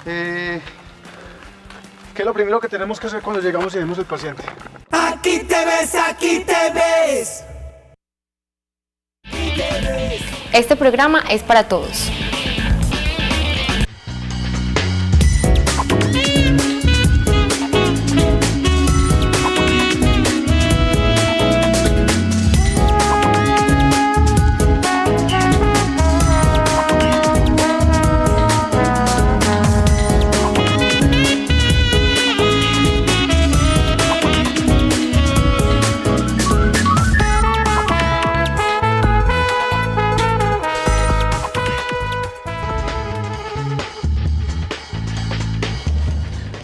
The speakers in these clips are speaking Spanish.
¿Qué es lo primero que tenemos que hacer cuando llegamos y vemos al paciente? Aquí te ves, aquí te ves. Este programa es para todos.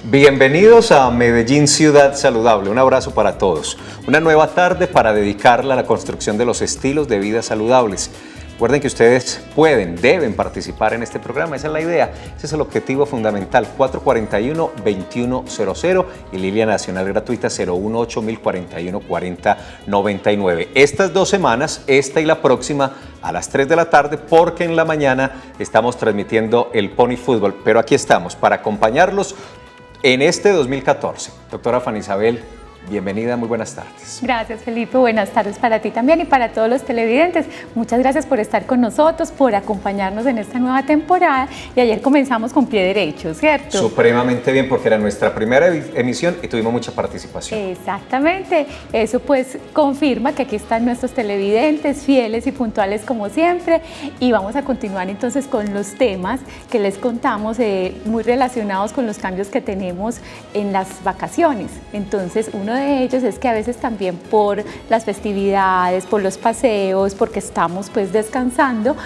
Bienvenidos a Medellín Ciudad Saludable, un abrazo para todos. Una nueva tarde para dedicarla a la construcción de los estilos de vida saludables. Recuerden que ustedes deben participar en este programa, esa es la idea, ese es el objetivo fundamental, 441-2100 y línea nacional gratuita 018-041-4099. Estas 2 semanas, esta y la próxima, a las 3 de la tarde, porque en la mañana estamos transmitiendo el Pony Fútbol, pero aquí estamos para acompañarlos en este 2014. Doctora Fanny Isabel, bienvenida, muy buenas tardes. Gracias, Felipe, buenas tardes para ti también y para todos los televidentes. Muchas gracias por estar con nosotros, por acompañarnos en esta nueva temporada y ayer comenzamos con pie derecho, ¿cierto? Supremamente bien, porque era nuestra primera emisión y tuvimos mucha participación. Exactamente, eso pues confirma que aquí están nuestros televidentes fieles y puntuales como siempre y vamos a continuar entonces con los temas que les contamos muy relacionados con los cambios que tenemos en las vacaciones. Entonces, uno de ellos es que a veces también por las festividades, por los paseos, porque estamos pues descansando,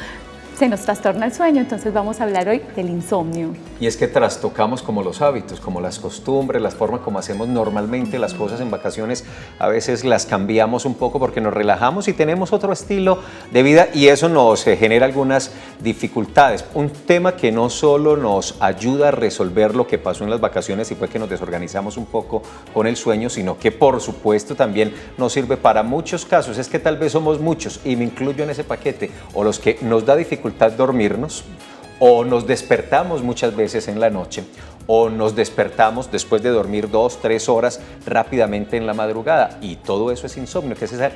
se nos trastorna el sueño, entonces vamos a hablar hoy del insomnio. Y es que trastocamos como los hábitos, como las costumbres, las formas como hacemos normalmente las cosas en vacaciones, a veces las cambiamos un poco porque nos relajamos y tenemos otro estilo de vida y eso nos genera algunas dificultades. Un tema que no solo nos ayuda a resolver lo que pasó en las vacaciones y fue que nos desorganizamos un poco con el sueño, sino que por supuesto también nos sirve para muchos casos. Es que tal vez somos muchos y me incluyo en ese paquete, o los que nos da dificultad dormirnos, o nos despertamos muchas veces en la noche, o nos despertamos después de dormir 2-3 horas rápidamente en la madrugada, y todo eso es insomnio, que es esa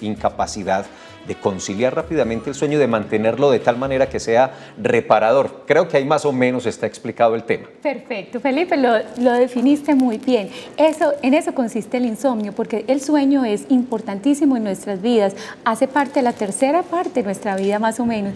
incapacidad de conciliar rápidamente el sueño, de mantenerlo de tal manera que sea reparador. Creo que ahí más o menos está explicado el tema. Perfecto, Felipe, lo definiste muy bien. En eso consiste el insomnio, porque el sueño es importantísimo en nuestras vidas, hace parte de la tercera parte de nuestra vida más o menos.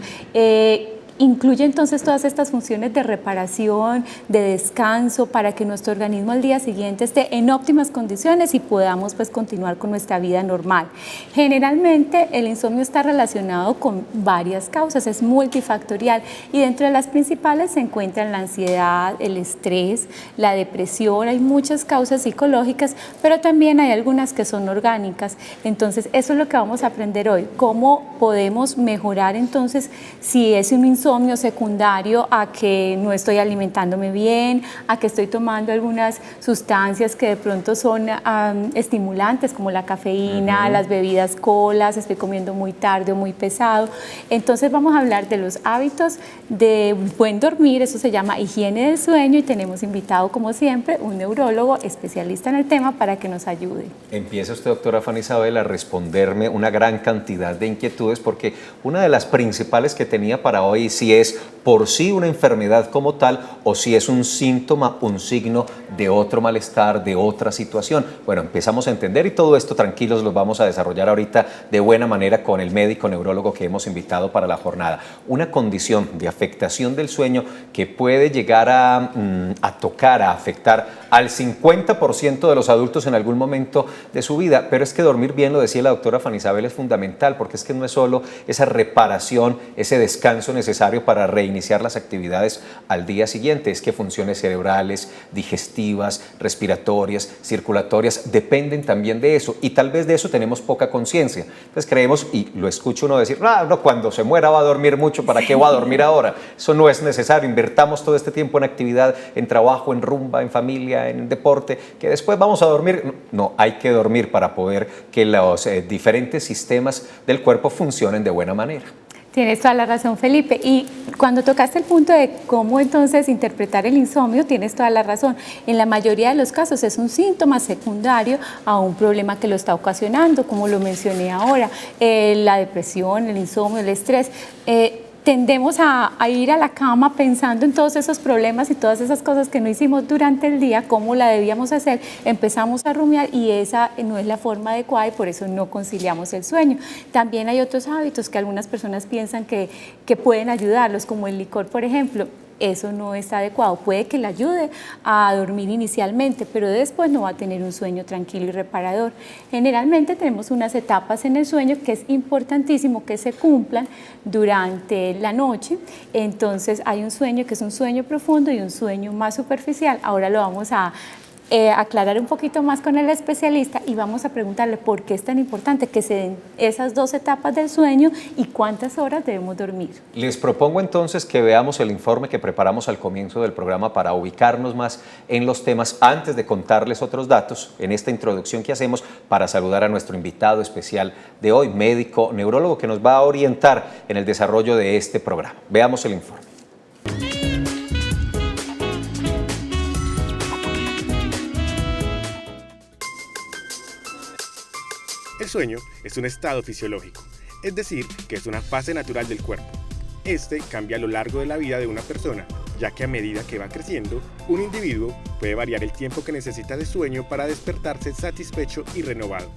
Incluye entonces todas estas funciones de reparación, de descanso, para que nuestro organismo al día siguiente esté en óptimas condiciones y podamos pues continuar con nuestra vida normal. Generalmente el insomnio está relacionado con varias causas, es multifactorial y dentro de las principales se encuentran la ansiedad, el estrés, la depresión, hay muchas causas psicológicas, pero también hay algunas que son orgánicas. Entonces eso es lo que vamos a aprender hoy, cómo podemos mejorar entonces si es un insomnio secundario a que no estoy alimentándome bien, a que estoy tomando algunas sustancias que de pronto son estimulantes como la cafeína, las bebidas colas, estoy comiendo muy tarde o muy pesado. Entonces vamos a hablar de los hábitos de buen dormir, eso se llama higiene del sueño y tenemos invitado como siempre un neurólogo especialista en el tema para que nos ayude. Empieza usted, doctora Fanny Isabel, a responderme una gran cantidad de inquietudes porque una de las principales que tenía para hoy si es por sí una enfermedad como tal o si es un síntoma, un signo de otro malestar, de otra situación. Bueno, empezamos a entender y todo esto tranquilos lo vamos a desarrollar ahorita de buena manera con el médico neurólogo que hemos invitado para la jornada. Una condición de afectación del sueño que puede llegar a tocar, a afectar al 50% de los adultos en algún momento de su vida, pero es que dormir bien, lo decía la doctora Fanny Isabel, es fundamental porque es que no es solo esa reparación, ese descanso necesario para reiniciar las actividades al día siguiente, es que funciones cerebrales, digestivas, respiratorias, circulatorias, dependen también de eso y tal vez de eso tenemos poca conciencia. Entonces creemos, y lo escucho uno decir, no, cuando se muera va a dormir mucho, ¿para qué va a dormir ahora? Eso no es necesario, invertamos todo este tiempo en actividad, en trabajo, en rumba, en familia, en deporte, que después vamos a dormir. No, hay que dormir para poder que los diferentes sistemas del cuerpo funcionen de buena manera. Tienes toda la razón, Felipe. Y cuando tocaste el punto de cómo entonces interpretar el insomnio, tienes toda la razón. En la mayoría de los casos es un síntoma secundario a un problema que lo está ocasionando, como lo mencioné ahora, la depresión, el insomnio, el estrés. Tendemos a ir a la cama pensando en todos esos problemas y todas esas cosas que no hicimos durante el día, cómo la debíamos hacer, empezamos a rumiar y esa no es la forma adecuada y por eso no conciliamos el sueño. También hay otros hábitos que algunas personas piensan que pueden ayudarlos, como el licor, por ejemplo. Eso no está adecuado. Puede que le ayude a dormir inicialmente, pero después no va a tener un sueño tranquilo y reparador. Generalmente tenemos unas etapas en el sueño que es importantísimo que se cumplan durante la noche. Entonces hay un sueño que es un sueño profundo y un sueño más superficial. Ahora lo vamos a aclarar un poquito más con el especialista y vamos a preguntarle por qué es tan importante que se den esas dos etapas del sueño y cuántas horas debemos dormir. Les propongo entonces que veamos el informe que preparamos al comienzo del programa para ubicarnos más en los temas antes de contarles otros datos en esta introducción que hacemos para saludar a nuestro invitado especial de hoy, médico neurólogo, que nos va a orientar en el desarrollo de este programa. Veamos el informe. El sueño es un estado fisiológico, es decir, que es una fase natural del cuerpo. Este cambia a lo largo de la vida de una persona, ya que a medida que va creciendo, un individuo puede variar el tiempo que necesita de sueño para despertarse satisfecho y renovado.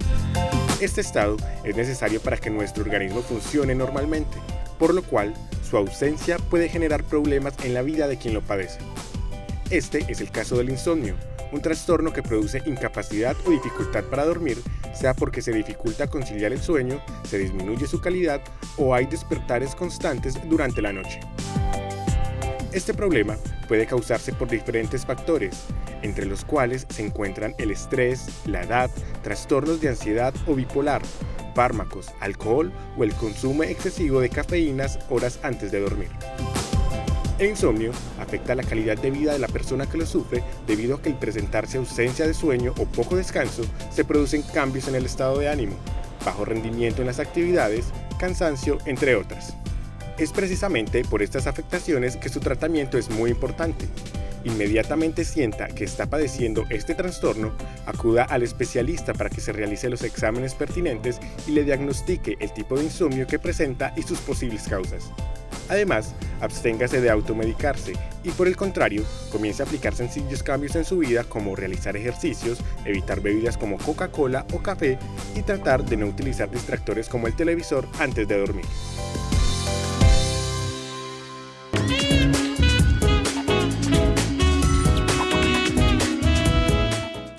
Este estado es necesario para que nuestro organismo funcione normalmente, por lo cual su ausencia puede generar problemas en la vida de quien lo padece. Este es el caso del insomnio, un trastorno que produce incapacidad o dificultad para dormir, sea porque se dificulta conciliar el sueño, se disminuye su calidad o hay despertares constantes durante la noche. Este problema puede causarse por diferentes factores, entre los cuales se encuentran el estrés, la edad, trastornos de ansiedad o bipolar, fármacos, alcohol o el consumo excesivo de cafeínas horas antes de dormir. El insomnio afecta la calidad de vida de la persona que lo sufre debido a que al presentarse ausencia de sueño o poco descanso se producen cambios en el estado de ánimo, bajo rendimiento en las actividades, cansancio, entre otras. Es precisamente por estas afectaciones que su tratamiento es muy importante. Inmediatamente sienta que está padeciendo este trastorno, acuda al especialista para que se realice los exámenes pertinentes y le diagnostique el tipo de insomnio que presenta y sus posibles causas. Además, absténgase de automedicarse y por el contrario, comience a aplicar sencillos cambios en su vida como realizar ejercicios, evitar bebidas como Coca-Cola o café y tratar de no utilizar distractores como el televisor antes de dormir.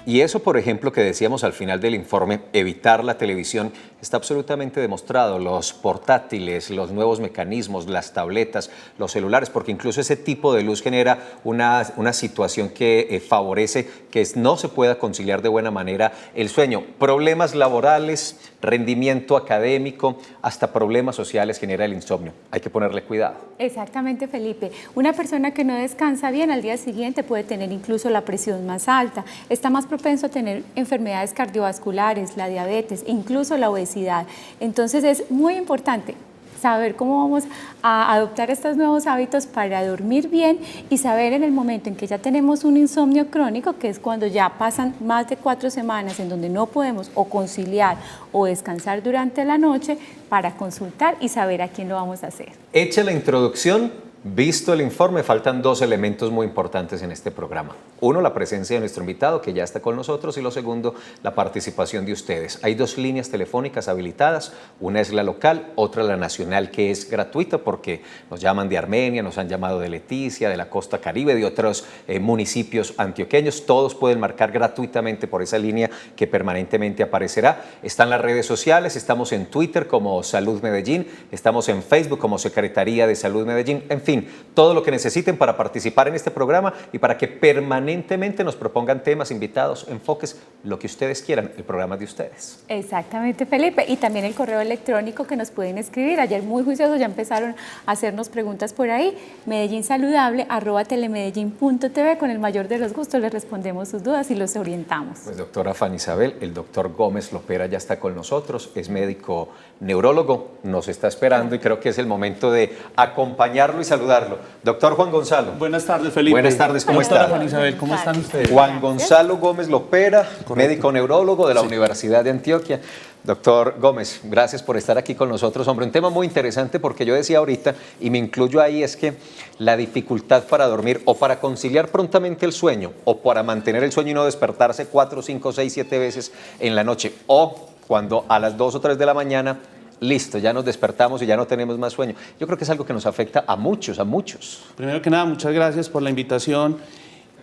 Y eso, por ejemplo, que decíamos al final del informe, evitar la televisión, está absolutamente demostrado. Los portátiles, los nuevos mecanismos, las tabletas, los celulares, porque incluso ese tipo de luz genera una situación que favorece que no se pueda conciliar de buena manera el sueño. Problemas laborales, rendimiento académico, hasta problemas sociales genera el insomnio. Hay que ponerle cuidado. Exactamente, Felipe. Una persona que no descansa bien al día siguiente puede tener incluso la presión más alta, está más propenso a tener enfermedades cardiovasculares, la diabetes, incluso la obesidad. Entonces es muy importante saber cómo vamos a adoptar estos nuevos hábitos para dormir bien y saber en el momento en que ya tenemos un insomnio crónico, que es cuando ya pasan más de 4 semanas en donde no podemos o conciliar o descansar durante la noche, para consultar y saber a quién lo vamos a hacer. Hecha la introducción, visto el informe, faltan 2 elementos muy importantes en este programa. Uno, la presencia de nuestro invitado, que ya está con nosotros, y lo segundo, la participación de ustedes. Hay 2 líneas telefónicas habilitadas, una es la local, otra la nacional, que es gratuita porque nos llaman de Armenia, nos han llamado de Leticia, de la costa Caribe, de otros municipios antioqueños. Todos pueden marcar gratuitamente por esa línea que permanentemente aparecerá. Están las redes sociales, estamos en Twitter como Salud Medellín, estamos en Facebook como Secretaría de Salud Medellín, en fin. fin, todo lo que necesiten para participar en este programa y para que permanentemente nos propongan temas, invitados, enfoques, lo que ustedes quieran, el programa de ustedes. Exactamente, Felipe, y también el correo electrónico que nos pueden escribir. Ayer muy juiciosos ya empezaron a hacernos preguntas por ahí, medellinsaludable@telemedellin.tv. Con el mayor de los gustos les respondemos sus dudas y los orientamos. Pues doctora Fanny Isabel, el doctor Gómez Lopera ya está con nosotros, es médico neurólogo, nos está esperando y creo que es el momento de acompañarlo y saludarlo. Doctor Juan Gonzalo. Buenas tardes, Felipe. Buenas tardes, ¿cómo Doctora está? Fanny Isabel, ¿cómo están ustedes? Juan Gonzalo Gómez Lopera, médico neurólogo de la Universidad de Antioquia. Doctor Gómez, gracias por estar aquí con nosotros. Hombre, un tema muy interesante porque yo decía ahorita, y me incluyo ahí, es que la dificultad para dormir o para conciliar prontamente el sueño o para mantener el sueño y no despertarse 4, 5, 6, 7 veces en la noche o cuando a las 2 o 3 de la mañana, listo, ya nos despertamos y ya no tenemos más sueño. Yo creo que es algo que nos afecta a muchos, a muchos. Primero que nada, muchas gracias por la invitación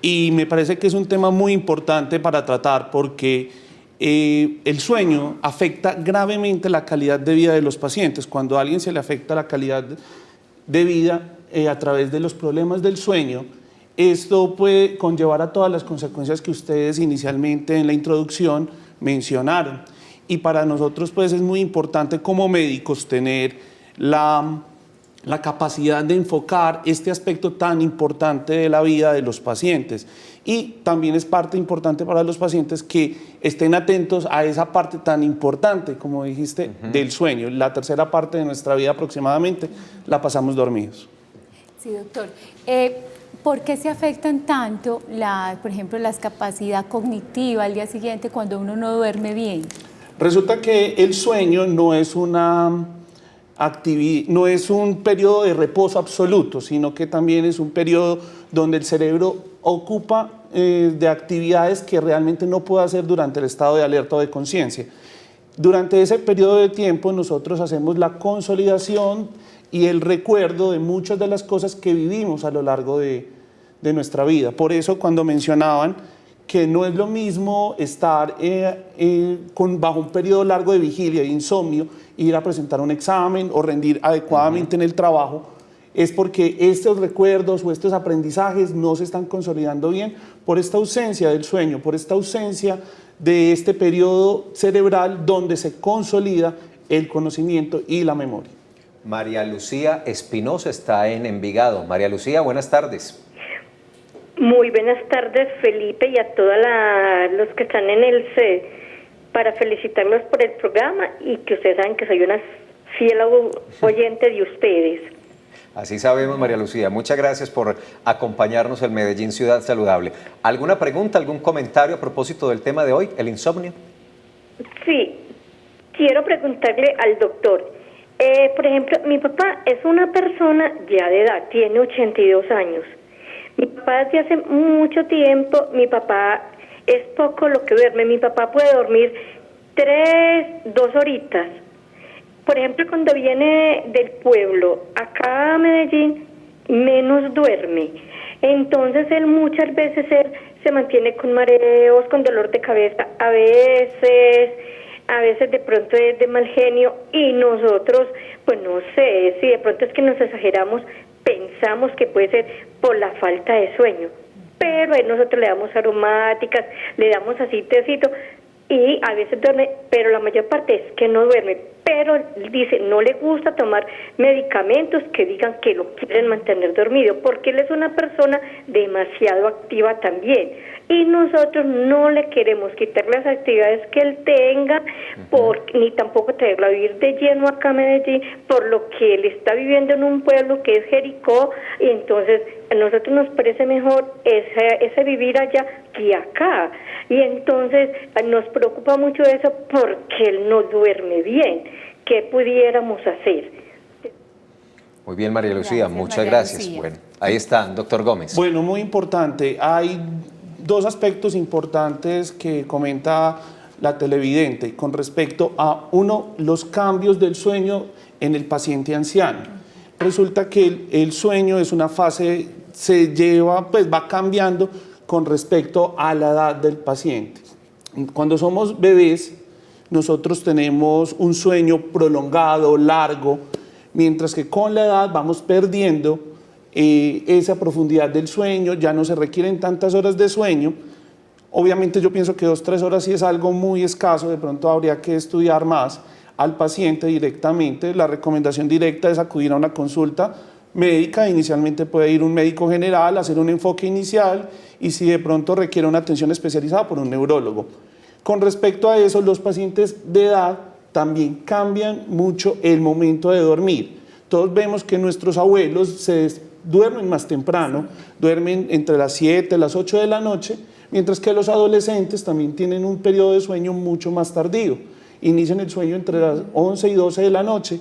y me parece que es un tema muy importante para tratar porque el sueño afecta gravemente la calidad de vida de los pacientes. Cuando a alguien se le afecta la calidad de vida a través de los problemas del sueño, esto puede conllevar a todas las consecuencias que ustedes inicialmente en la introducción mencionaron. Y para nosotros pues es muy importante como médicos tener la capacidad de enfocar este aspecto tan importante de la vida de los pacientes. Y también es parte importante para los pacientes que estén atentos a esa parte tan importante, como dijiste, del sueño. La tercera parte de nuestra vida aproximadamente la pasamos dormidos. Sí, doctor. ¿Por qué se afectan tanto, por ejemplo, la capacidad cognitiva al día siguiente cuando uno no duerme bien? Resulta que el sueño no es no es un periodo de reposo absoluto, sino que también es un periodo donde el cerebro ocupa de actividades que realmente no puede hacer durante el estado de alerta o de conciencia. Durante ese periodo de tiempo nosotros hacemos la consolidación y el recuerdo de muchas de las cosas que vivimos a lo largo de nuestra vida. Por eso cuando mencionaban que no es lo mismo estar bajo un periodo largo de vigilia, de insomnio, ir a presentar un examen o rendir adecuadamente en el trabajo, es porque estos recuerdos o estos aprendizajes no se están consolidando bien por esta ausencia del sueño, por esta ausencia de este periodo cerebral donde se consolida el conocimiento y la memoria. María Lucía Espinosa está en Envigado. María Lucía, buenas tardes. Muy buenas tardes, Felipe, y a todos los que están en el CED, para felicitarlos por el programa y que ustedes saben que soy una fiel oyente de ustedes. Así sabemos, María Lucía. Muchas gracias por acompañarnos en Medellín Ciudad Saludable. ¿Alguna pregunta, algún comentario a propósito del tema de hoy, el insomnio? Sí, quiero preguntarle al doctor. Por ejemplo, mi papá es una persona ya de edad, tiene 82 años. Mi papá desde hace mucho tiempo, mi papá es poco lo que duerme. Mi papá puede dormir 2 horitas. Por ejemplo, cuando viene del pueblo acá a Medellín, menos duerme. Entonces él muchas veces se mantiene con mareos, con dolor de cabeza, a veces de pronto es de mal genio, y nosotros, pues no sé, si de pronto es que nos exageramos, pensamos que puede ser por la falta de sueño, pero nosotros le damos aromáticas, le damos así tecito y a veces duerme, pero la mayor parte es que no duerme, pero dice, no le gusta tomar medicamentos que digan que lo quieren mantener dormido, porque él es una persona demasiado activa también, y nosotros no le queremos quitar las actividades que él tenga, ni tampoco traerlo a vivir de lleno acá a Medellín, por lo que él está viviendo en un pueblo que es Jericó, y entonces a nosotros nos parece mejor ese vivir allá que acá, y entonces nos preocupa mucho eso porque él no duerme bien. ¿Qué pudiéramos hacer? Muy bien, María Lucía, muchas gracias. Bueno, ahí está, doctor Gómez. Bueno, muy importante. Hay 2 aspectos importantes que comenta la televidente con respecto a, uno, los cambios del sueño en el paciente anciano. Resulta que el sueño es una fase, va cambiando con respecto a la edad del paciente. Cuando somos bebés, nosotros tenemos un sueño prolongado, largo, mientras que con la edad vamos perdiendo esa profundidad del sueño, ya no se requieren tantas horas de sueño. Obviamente yo pienso que 2 o 3 horas sí es algo muy escaso, de pronto habría que estudiar más al paciente directamente. La recomendación directa es acudir a una consulta médica. Inicialmente puede ir un médico general, hacer un enfoque inicial y si de pronto requiere una atención especializada por un neurólogo. Con respecto a eso, los pacientes de edad también cambian mucho el momento de dormir. Todos vemos que nuestros abuelos duermen más temprano, duermen entre las 7 y las 8 de la noche, mientras que los adolescentes también tienen un periodo de sueño mucho más tardío. Inician el sueño entre las 11 y 12 de la noche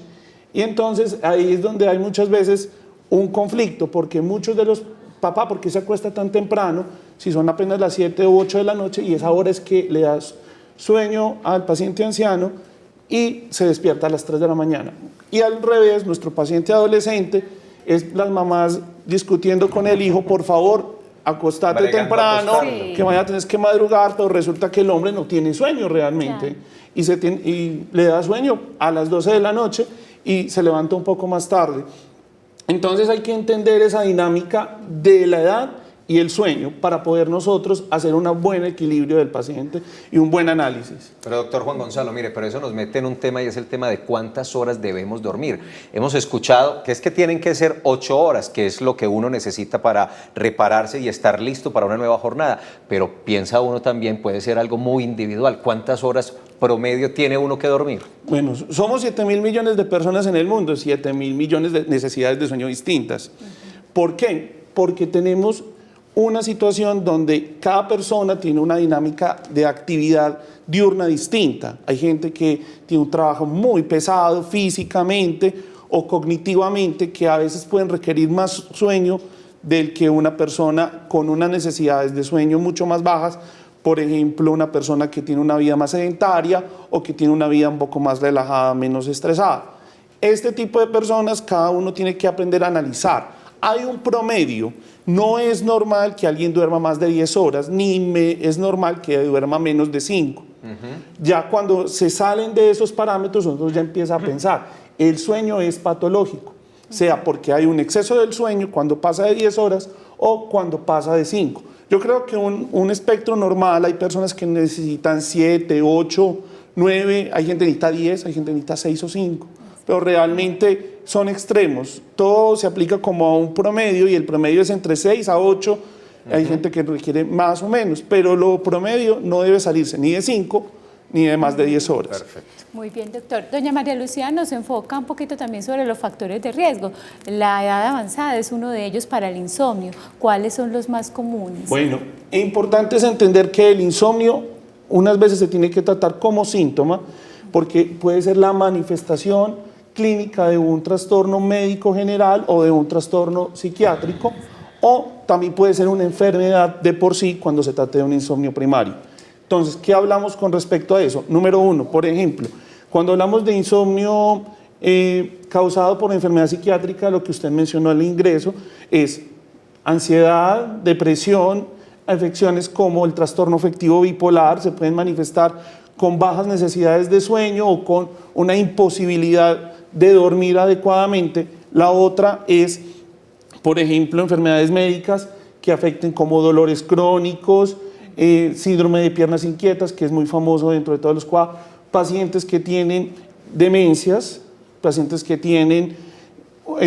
y entonces ahí es donde hay muchas veces un conflicto, porque muchos de los papás, ¿por qué se acuesta tan temprano si son apenas las 7 u 8 de la noche? Y esa hora es que le das sueño al paciente anciano y se despierta a las 3 de la mañana. Y al revés, nuestro paciente adolescente es las mamás discutiendo con el hijo, por favor, acostate temprano, que mañana tienes que madrugar, pero resulta que el hombre no tiene sueño realmente y le da sueño a las 12 de la noche y se levanta un poco más tarde. Entonces hay que entender esa dinámica de la edad y el sueño para poder nosotros hacer un buen equilibrio del paciente y un buen análisis. Pero doctor Juan Gonzalo, mire, pero eso nos mete en un tema y es el tema de cuántas horas debemos dormir. Hemos escuchado que es que tienen que ser 8 horas, que es lo que uno necesita para repararse y estar listo para una nueva jornada, pero piensa uno también, puede ser algo muy individual. ¿Cuántas horas promedio tiene uno que dormir? Bueno, somos 7.000 millones de personas en el mundo, 7.000 millones de necesidades de sueño distintas. ¿Por qué? Porque tenemos una situación donde cada persona tiene una dinámica de actividad diurna distinta. Hay gente que tiene un trabajo muy pesado físicamente o cognitivamente que a veces pueden requerir más sueño del que una persona con unas necesidades de sueño mucho más bajas. Por ejemplo, una persona que tiene una vida más sedentaria o que tiene una vida un poco más relajada, menos estresada. Este tipo de personas, cada uno tiene que aprender a analizar. Hay un promedio. No es normal que alguien duerma más de 10 horas, ni es normal que duerma menos de 5. Ya cuando se salen de esos parámetros, uno ya empieza a pensar, el sueño es patológico, sea porque hay un exceso del sueño cuando pasa de 10 horas o cuando pasa de 5. Yo creo que un espectro normal, hay personas que necesitan 7, 8, 9, hay gente que necesita 10, hay gente que necesita 6 o 5. Pero realmente son extremos. Todo se aplica como a un promedio y el promedio es entre 6 a 8. Hay gente que requiere más o menos, pero lo promedio no debe salirse ni de 5 ni de más de 10 horas. Perfecto. Muy bien, doctor. Doña María Lucía nos enfoca un poquito también sobre los factores de riesgo. La edad avanzada es uno de ellos para el insomnio. ¿Cuáles son los más comunes? Bueno, importante es entender que el insomnio unas veces se tiene que tratar como síntoma porque puede ser la manifestación clínica de un trastorno médico general o de un trastorno psiquiátrico, o también puede ser una enfermedad de por sí cuando se trate de un insomnio primario. Entonces, ¿qué hablamos con respecto a eso? Número 1, por ejemplo, cuando hablamos de insomnio causado por enfermedad psiquiátrica, lo que usted mencionó al ingreso es ansiedad, depresión, afecciones como el trastorno afectivo bipolar, se pueden manifestar con bajas necesidades de sueño o con una imposibilidad de dormir adecuadamente. La otra es, por ejemplo, enfermedades médicas que afecten como dolores crónicos, síndrome de piernas inquietas, que es muy famoso dentro de todos los cuadros, pacientes que tienen demencias, pacientes que tienen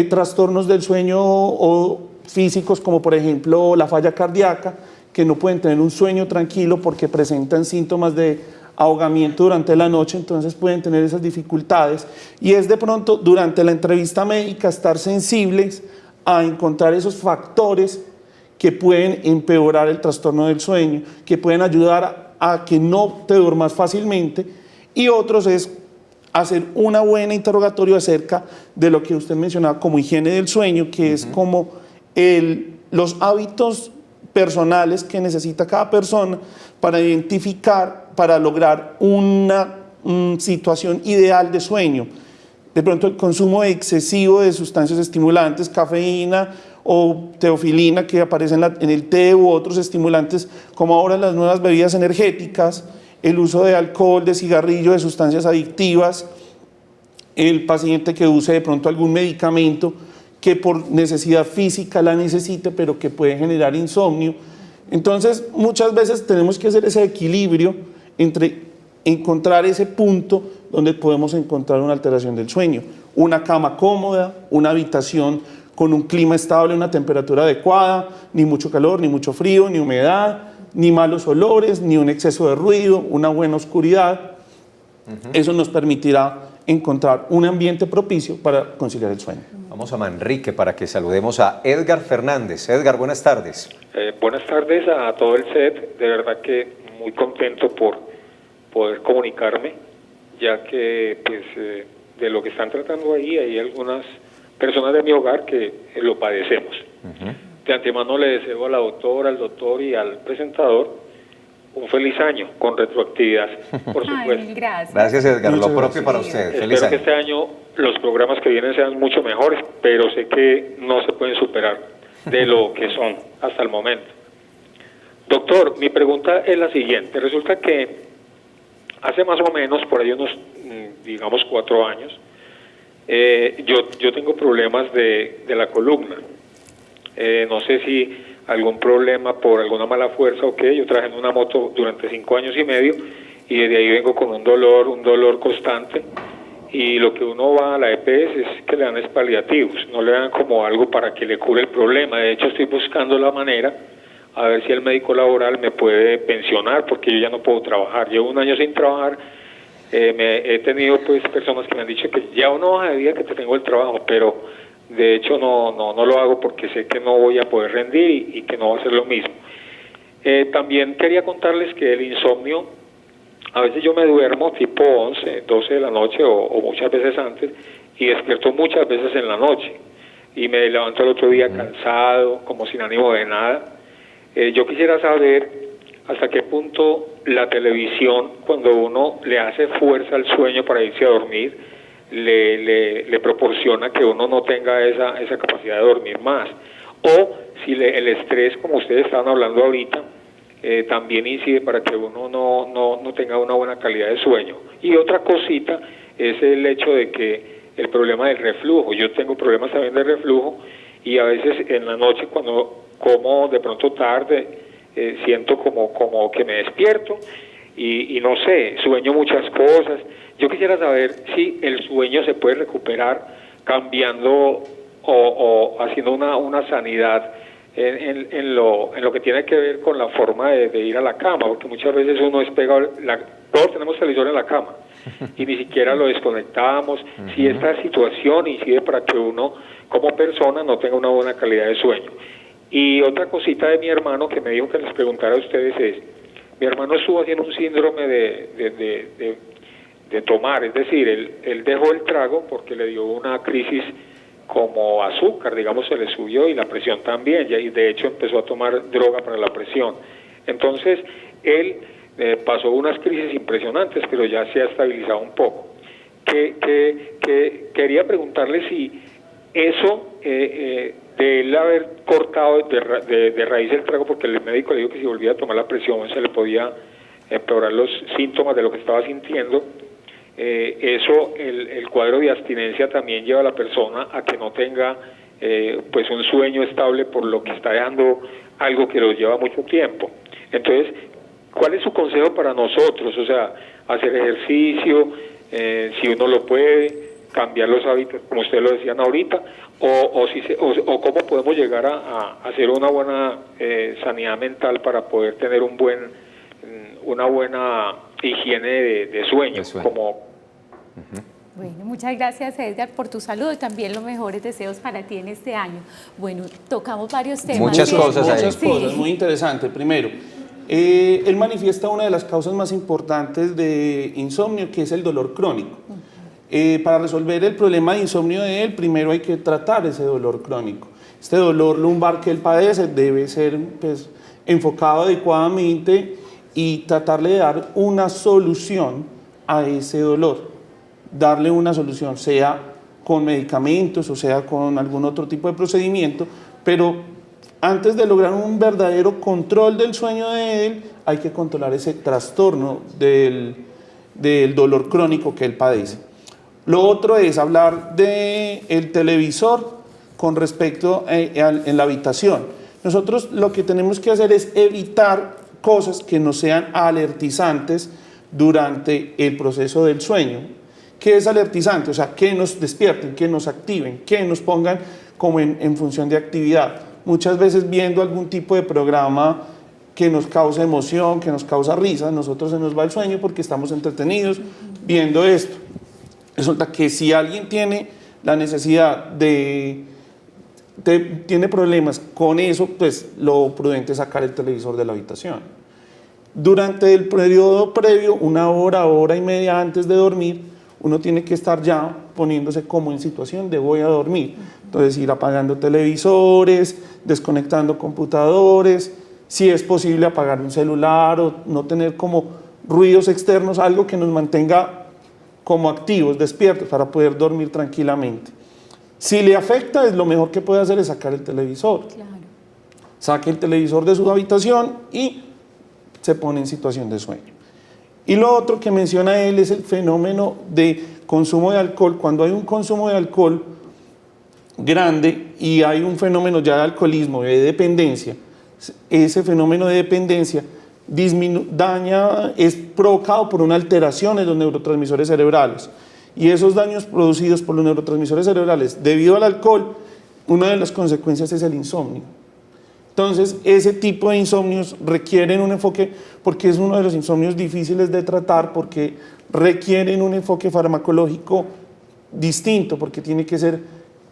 trastornos del sueño o físicos como por ejemplo la falla cardíaca, que no pueden tener un sueño tranquilo porque presentan síntomas de ahogamiento durante la noche, entonces pueden tener esas dificultades. Y es de pronto durante la entrevista médica estar sensibles a encontrar esos factores que pueden empeorar el trastorno del sueño, que pueden ayudar a que no te duermas fácilmente, y otros es hacer una buena interrogatorio acerca de lo que usted mencionaba como higiene del sueño, que es como los hábitos personales que necesita cada persona para identificar, para lograr una situación ideal de sueño. De pronto el consumo excesivo de sustancias estimulantes, cafeína o teofilina que aparecen en el té u otros estimulantes, como ahora las nuevas bebidas energéticas, el uso de alcohol, de cigarrillo, de sustancias adictivas, el paciente que use de pronto algún medicamento que por necesidad física la necesite, pero que puede generar insomnio. Entonces, muchas veces tenemos que hacer ese equilibrio entre encontrar ese punto donde podemos encontrar una alteración del sueño. Una cama cómoda, una habitación con un clima estable, una temperatura adecuada, ni mucho calor, ni mucho frío, ni humedad, ni malos olores, ni un exceso de ruido, una buena oscuridad. Eso nos permitirá encontrar un ambiente propicio para conciliar el sueño. Vamos a Manrique para que saludemos a Edgar Fernández. Edgar, buenas tardes. Buenas tardes a todo el set. De verdad que muy contento por poder comunicarme, ya que pues, de lo que están tratando ahí hay algunas personas de mi hogar que lo padecemos. De antemano le deseo a la doctora, al doctor y al presentador un feliz año con retroactividad, por supuesto. Ay, gracias. Gracias, Edgar. Muchas Lo propio gracias. para usted. Feliz Espero que año. este año los programas que vienen sean mucho mejores, pero sé que no se pueden superar de lo que son hasta el momento. Doctor, mi pregunta es la siguiente. Resulta que hace más o menos, por ahí unos, digamos, 4 años, yo tengo problemas de la columna. No sé si algún problema por alguna mala fuerza o qué. Yo trabajé en una moto durante 5 años y medio y desde ahí vengo con un dolor constante, y lo que uno va a la EPS es que le dan es paliativos, no le dan como algo para que le cure el problema. De hecho, estoy buscando la manera a ver si el médico laboral me puede pensionar, porque yo ya no puedo trabajar. Llevo 1 año sin trabajar. He tenido pues personas que me han dicho que ya una hoja de vida que te tengo el trabajo, pero de hecho no lo hago porque sé que no voy a poder rendir y que no va a ser lo mismo. También quería contarles que el insomnio, a veces yo me duermo tipo 11, 12 de la noche o muchas veces antes, y despierto muchas veces en la noche y me levanto el otro día cansado, como sin ánimo de nada. Yo quisiera saber hasta qué punto la televisión, cuando uno le hace fuerza al sueño para irse a dormir, le proporciona que uno no tenga esa capacidad de dormir más, o si el estrés, como ustedes estaban hablando ahorita, también incide para que uno no tenga una buena calidad de sueño. Y otra cosita es el hecho de que el problema del reflujo. Yo tengo problemas también de reflujo, y a veces en la noche cuando como de pronto tarde, siento como que me despierto y no sé, sueño muchas cosas. Yo quisiera saber si el sueño se puede recuperar cambiando o haciendo una sanidad en lo que tiene que ver con la forma de ir a la cama, porque muchas veces uno es pegado, todos tenemos televisor en la cama y ni siquiera lo desconectamos. Si esta situación incide para que uno como persona no tenga una buena calidad de sueño. Y otra cosita de mi hermano que me dijo que les preguntara a ustedes es, mi hermano estuvo haciendo un síndrome de tomar, es decir, él dejó el trago porque le dio una crisis como azúcar, digamos, se le subió, y la presión también, y de hecho empezó a tomar droga para la presión. Entonces, él pasó unas crisis impresionantes, pero ya se ha estabilizado un poco. Quería preguntarle si eso, de él haber cortado de raíz el trago, porque el médico le dijo que si volvía a tomar la presión se le podía empeorar los síntomas de lo que estaba sintiendo. El cuadro de abstinencia también lleva a la persona a que no tenga pues un sueño estable, por lo que está dejando algo que lo lleva mucho tiempo. Entonces, ¿cuál es su consejo para nosotros? O sea, hacer ejercicio, si uno lo puede, cambiar los hábitos, como ustedes lo decían ahorita, o cómo podemos llegar a hacer una buena sanidad mental para poder tener una buena higiene de sueño. Bueno, muchas gracias, Edgar, por tu saludo y también los mejores deseos para ti en este año. Bueno, tocamos varios temas. Muchas cosas ahí. Muchas cosas, muy interesante. Primero, él manifiesta una de las causas más importantes de insomnio, que es el dolor crónico. Para resolver el problema de insomnio de él, primero hay que tratar ese dolor crónico. Este dolor lumbar que él padece debe ser pues, enfocado adecuadamente y tratarle de dar una solución a ese dolor. Darle una solución, sea con medicamentos o sea con algún otro tipo de procedimiento, pero antes de lograr un verdadero control del sueño de él, hay que controlar ese trastorno del dolor crónico que él padece. Lo otro es hablar del televisor. con respecto en la habitación. Nosotros lo que tenemos que hacer es evitar cosas que no sean alertizantes durante el proceso del sueño. ¿Qué es alertizante? O sea, que nos despierten, que nos activen, que nos pongan como en función de actividad. Muchas veces viendo algún tipo de programa que nos causa emoción, que nos causa risa, nosotros se nos va el sueño porque estamos entretenidos viendo esto. Resulta que si alguien tiene la necesidad tiene problemas con eso, pues lo prudente es sacar el televisor de la habitación. Durante el periodo previo, una hora y media antes de dormir, uno tiene que estar ya poniéndose como en situación de voy a dormir. Entonces ir apagando televisores, desconectando computadores, si es posible apagar un celular o no tener como ruidos externos, algo que nos mantenga como activos, despiertos, para poder dormir tranquilamente. Si le afecta, lo mejor que puede hacer es sacar el televisor. Claro. Saque el televisor de su habitación y se pone en situación de sueño. Y lo otro que menciona él es el fenómeno de consumo de alcohol. Cuando hay un consumo de alcohol grande y hay un fenómeno ya de alcoholismo, de dependencia, ese fenómeno de dependencia es provocado por una alteración en los neurotransmisores cerebrales. Y esos daños producidos por los neurotransmisores cerebrales debido al alcohol, una de las consecuencias es el insomnio. Entonces, ese tipo de insomnios requieren un enfoque, porque es uno de los insomnios difíciles de tratar, porque requieren un enfoque farmacológico distinto, porque tiene que ser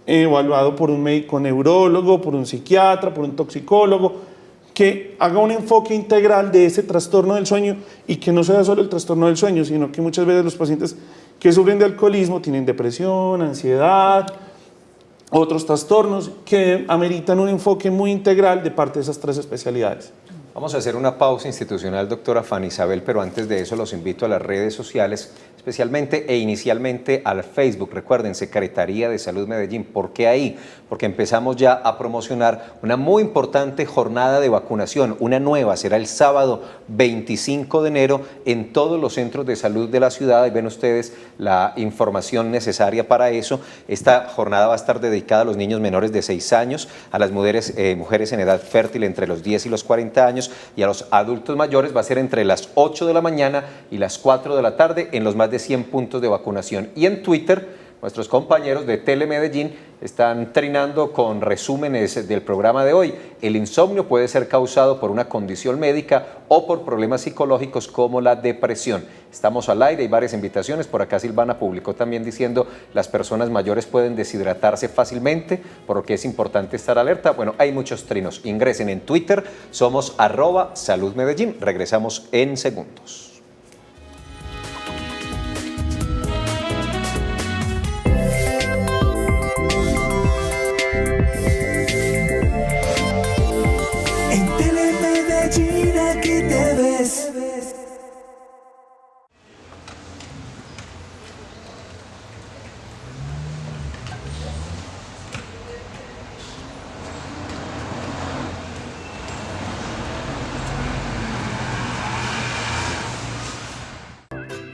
evaluado por un médico neurólogo, por un psiquiatra, por un toxicólogo, que haga un enfoque integral de ese trastorno del sueño y que no sea solo el trastorno del sueño, sino que muchas veces los pacientes que sufren de alcoholismo tienen depresión, ansiedad, otros trastornos que ameritan un enfoque muy integral de parte de esas tres especialidades. Vamos a hacer una pausa institucional, doctora Fanny Isabel, pero antes de eso los invito a las redes sociales, especialmente e inicialmente al Facebook. Recuerden, Secretaría de Salud Medellín. ¿Por qué ahí? Porque empezamos ya a promocionar una muy importante jornada de vacunación, una nueva, será el sábado 25 de enero en todos los centros de salud de la ciudad. Ahí ven ustedes la información necesaria para eso. Esta jornada va a estar dedicada a los niños menores de 6 años, a las mujeres en edad fértil entre los 10 y los 40 años y a los adultos mayores. Va a ser entre las 8 de la mañana y las 4 de la tarde en los más de 100 puntos de vacunación. Y en Twitter, nuestros compañeros de Telemedellín están trinando con resúmenes del programa de hoy. El insomnio puede ser causado por una condición médica o por problemas psicológicos como la depresión. Estamos al aire, hay varias invitaciones. Por acá Silvana publicó también diciendo las personas mayores pueden deshidratarse fácilmente, por lo que es importante estar alerta. Bueno, hay muchos trinos. Ingresen en Twitter, somos @saludmedellín. Regresamos en segundos. Aquí te ves.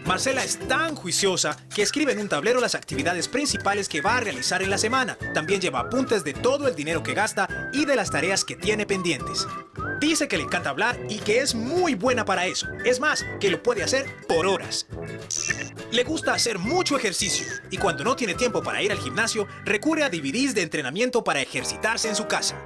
Marcela es tan juiciosa que escribe en un tablero las actividades principales que va a realizar en la semana. También lleva apuntes de todo el dinero que gasta y de las tareas que tiene pendientes. Dice que le encanta hablar y que es muy buena para eso. Es más, que lo puede hacer por horas. Le gusta hacer mucho ejercicio y cuando no tiene tiempo para ir al gimnasio, recurre a DVDs de entrenamiento para ejercitarse en su casa.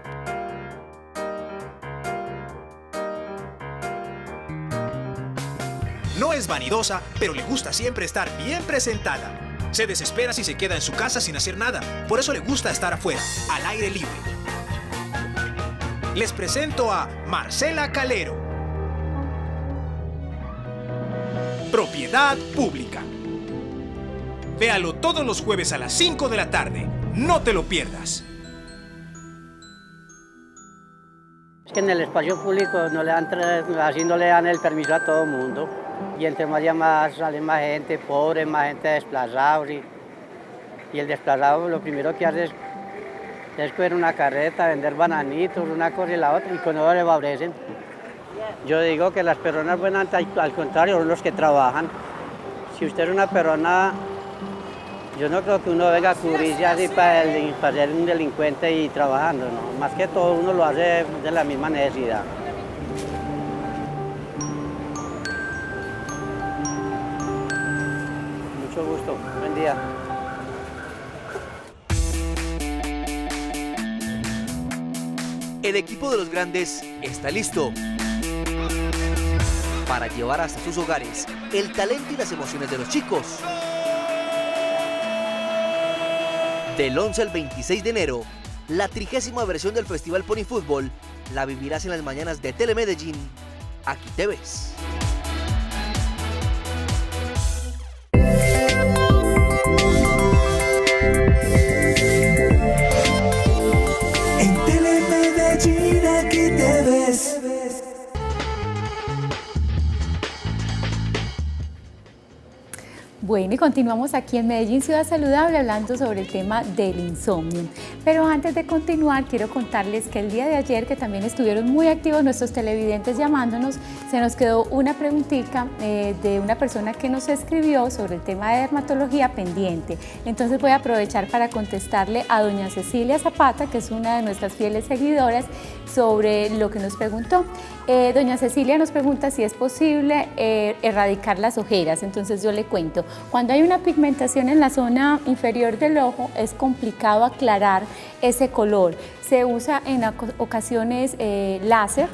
No es vanidosa, pero le gusta siempre estar bien presentada. Se desespera si se queda en su casa sin hacer nada, por eso le gusta estar afuera, al aire libre. Les presento a Marcela Calero. Propiedad pública. Véalo todos los jueves a las 5 de la tarde. No te lo pierdas. Es que en el espacio público así no le dan el permiso a todo el mundo. Y entre más llamadas sale más gente pobre, más gente desplazada. Y el desplazado lo primero que hace es coger una carreta, vender bananitos, una cosa y la otra, y con eso le favorecen. Yo digo que las personas buenas, al contrario, son los que trabajan. Si usted es una persona, Yo no creo que uno venga a cubrirse así para ser un delincuente y trabajando, ¿no? Más que todo uno lo hace de la misma necesidad. Mucho gusto, buen día. El equipo de los grandes está listo para llevar hasta sus hogares el talento y las emociones de los chicos. Del 11 al 26 de enero, la 30ª versión del Festival Pony Fútbol la vivirás en las mañanas de Telemedellín. Aquí te ves. En Telemedellín, aquí te ves. Bueno, y continuamos aquí en Medellín Ciudad Saludable hablando sobre el tema del insomnio. Pero antes de continuar, quiero contarles que el día de ayer, que también estuvieron muy activos nuestros televidentes llamándonos, se nos quedó una preguntita de una persona que nos escribió sobre el tema de dermatología pendiente. Entonces voy a aprovechar para contestarle a doña Cecilia Zapata, que es una de nuestras fieles seguidoras, sobre lo que nos preguntó. Doña Cecilia nos pregunta si es posible erradicar las ojeras. Entonces yo le cuento, cuando hay una pigmentación en la zona inferior del ojo es complicado aclarar ese color. Se usa en ocasiones láser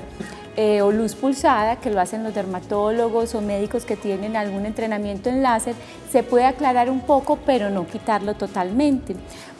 o luz pulsada, que lo hacen los dermatólogos o médicos que tienen algún entrenamiento en láser. Se puede aclarar un poco, pero no quitarlo totalmente.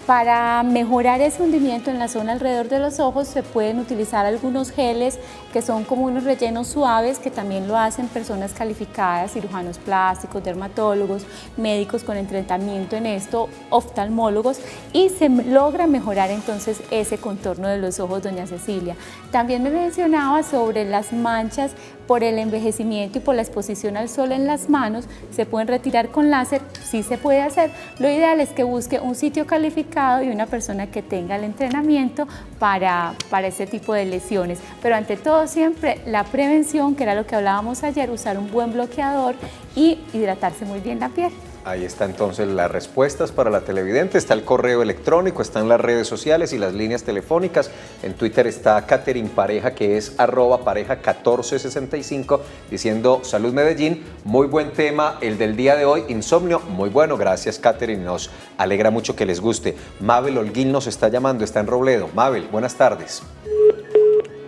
Para mejorar ese hundimiento en la zona alrededor de los ojos se pueden utilizar algunos geles que son como unos rellenos suaves, que también lo hacen personas calificadas, cirujanos plásticos, dermatólogos, médicos con entrenamiento en esto, oftalmólogos, y se logra mejorar entonces ese contorno de los ojos, doña Cecilia. También me mencionaba sobre las manchas por el envejecimiento y por la exposición al sol en las manos. Se pueden retirar con láser, sí se puede hacer. Lo ideal es que busque un sitio calificado y una persona que tenga el entrenamiento para ese tipo de lesiones. Pero ante todo siempre la prevención, que era lo que hablábamos ayer, usar un buen bloqueador y hidratarse muy bien la piel. Ahí está entonces las respuestas para la televidente, está el correo electrónico, están las redes sociales y las líneas telefónicas. En Twitter está Catherine Pareja, que es @pareja1465, diciendo: Salud Medellín, muy buen tema el del día de hoy, insomnio, muy bueno, gracias Catherine, nos alegra mucho que les guste. Mabel Holguín nos está llamando, está en Robledo. Mabel, buenas tardes.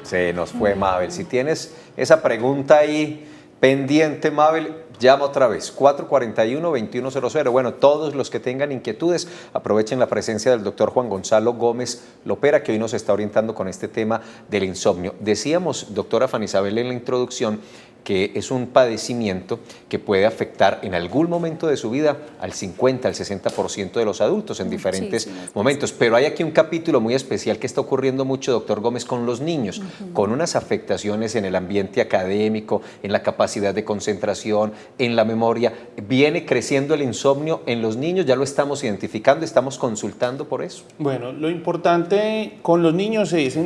Se nos fue Mabel. Si tienes esa pregunta ahí pendiente, Mabel, llama otra vez, 441-2100. Bueno, todos los que tengan inquietudes, aprovechen la presencia del doctor Juan Gonzalo Gómez Lopera, que hoy nos está orientando con este tema del insomnio. Decíamos, doctora Fanny Isabel, en la introducción, que es un padecimiento que puede afectar en algún momento de su vida al 50, al 60% de los adultos en diferentes momentos. Pero hay aquí un capítulo muy especial que está ocurriendo mucho, doctor Gómez, con los niños, con unas afectaciones en el ambiente académico, en la capacidad de concentración, en la memoria. ¿Viene creciendo el insomnio en los niños? ¿Ya lo estamos identificando? ¿Estamos consultando por eso? Bueno, lo importante con los niños es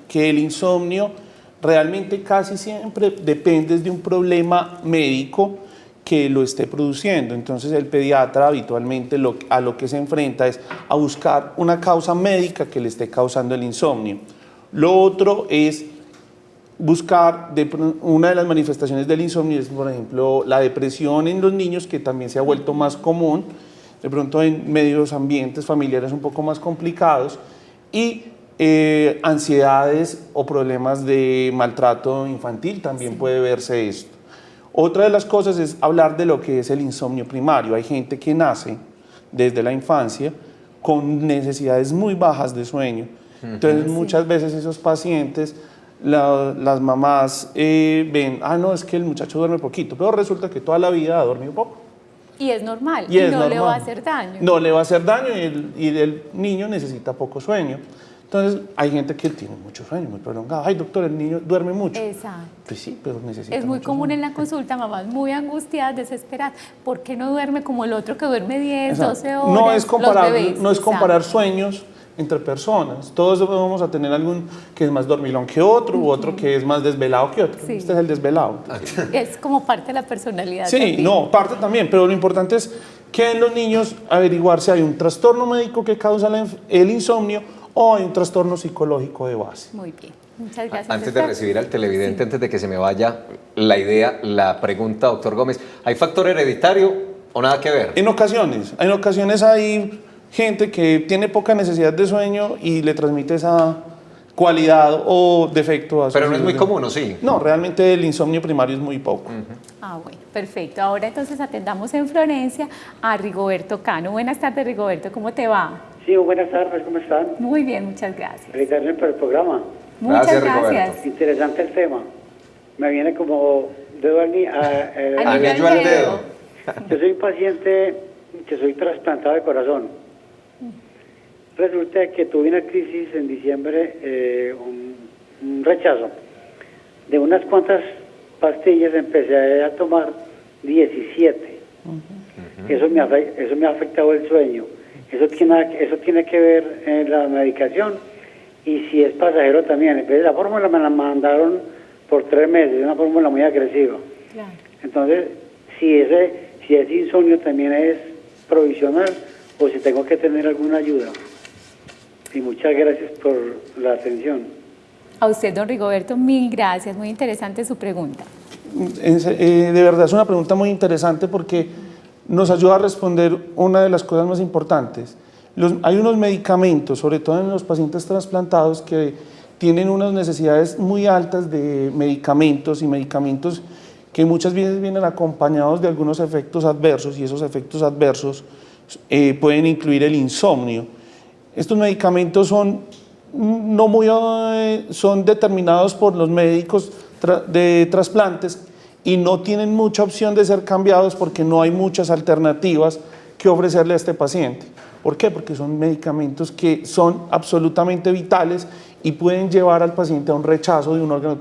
que el insomnio realmente casi siempre depende de un problema médico que lo esté produciendo. Entonces el pediatra habitualmente a lo que se enfrenta es a buscar una causa médica que le esté causando el insomnio. Lo otro es buscar, una de las manifestaciones del insomnio es, por ejemplo, la depresión en los niños, que también se ha vuelto más común, de pronto en medios ambientes familiares un poco más complicados, y ansiedades o problemas de maltrato infantil, también puede verse esto. Otra de las cosas es hablar de lo que es el insomnio primario. Hay gente que nace desde la infancia con necesidades muy bajas de sueño. Entonces muchas veces esos pacientes, las mamás ven, no, es que el muchacho duerme poquito, pero resulta que toda la vida ha dormido poco. Y es normal, y no le va a hacer daño. No le va a hacer daño y el niño necesita poco sueño. Entonces, hay gente que tiene mucho sueño, muy prolongado. Ay, doctor, el niño duerme mucho. Exacto. Pues sí, pero necesita Es muy común en la consulta, mamás muy angustiadas, desesperadas. ¿Por qué no duerme como el otro que duerme 10, 12 horas? No es comparar, bebés, no es comparar sueños entre personas. Todos vamos a tener algún que es más dormilón que otro, u otro que es más desvelado que otro. Este es el desvelado. Es como parte de la personalidad. Sí, no, parte también, pero lo importante es que en los niños averiguar si hay un trastorno médico que causa el insomnio o hay un trastorno psicológico de base. Muy bien, muchas gracias. Antes de recibir al televidente, antes de que se me vaya la idea, la pregunta, doctor Gómez, ¿hay factor hereditario o nada que ver? En ocasiones hay gente que tiene poca necesidad de sueño y le transmite esa cualidad o defecto a su Pero no es muy cerebro. común, ¿o sí? No, realmente el insomnio primario es muy poco. Ah, bueno, perfecto. Ahora entonces atendamos en Florencia a Rigoberto Cano. Buenas tardes, Rigoberto, ¿cómo te va? Sí, buenas tardes, ¿cómo están? Muy bien, muchas gracias. Felicitarme por el programa. Muchas gracias. Interesante el tema. Me viene como dedo anillo al dedo. Yo soy un paciente que soy trasplantado de corazón. Resulta que tuve una crisis en diciembre, un rechazo. De unas cuantas pastillas empecé a tomar 17. Eso me ha afectado el sueño. Eso tiene que ver en la medicación y si es pasajero también. La fórmula me la mandaron por 3 meses, es una fórmula muy agresiva. Claro. Entonces, si ese insomnio también es provisional o si tengo que tener alguna ayuda. Y muchas gracias por la atención. A usted, don Rigoberto, mil gracias. Muy interesante su pregunta. De verdad es una pregunta muy interesante porque nos ayuda a responder una de las cosas más importantes. Hay unos medicamentos, sobre todo en los pacientes trasplantados, que tienen unas necesidades muy altas de medicamentos y medicamentos que muchas veces vienen acompañados de algunos efectos adversos y esos efectos adversos pueden incluir el insomnio. Estos medicamentos son determinados por los médicos de trasplantes y no tienen mucha opción de ser cambiados porque no hay muchas alternativas que ofrecerle a este paciente. ¿Por qué? Porque son medicamentos que son absolutamente vitales y pueden llevar al paciente a un rechazo de un órgano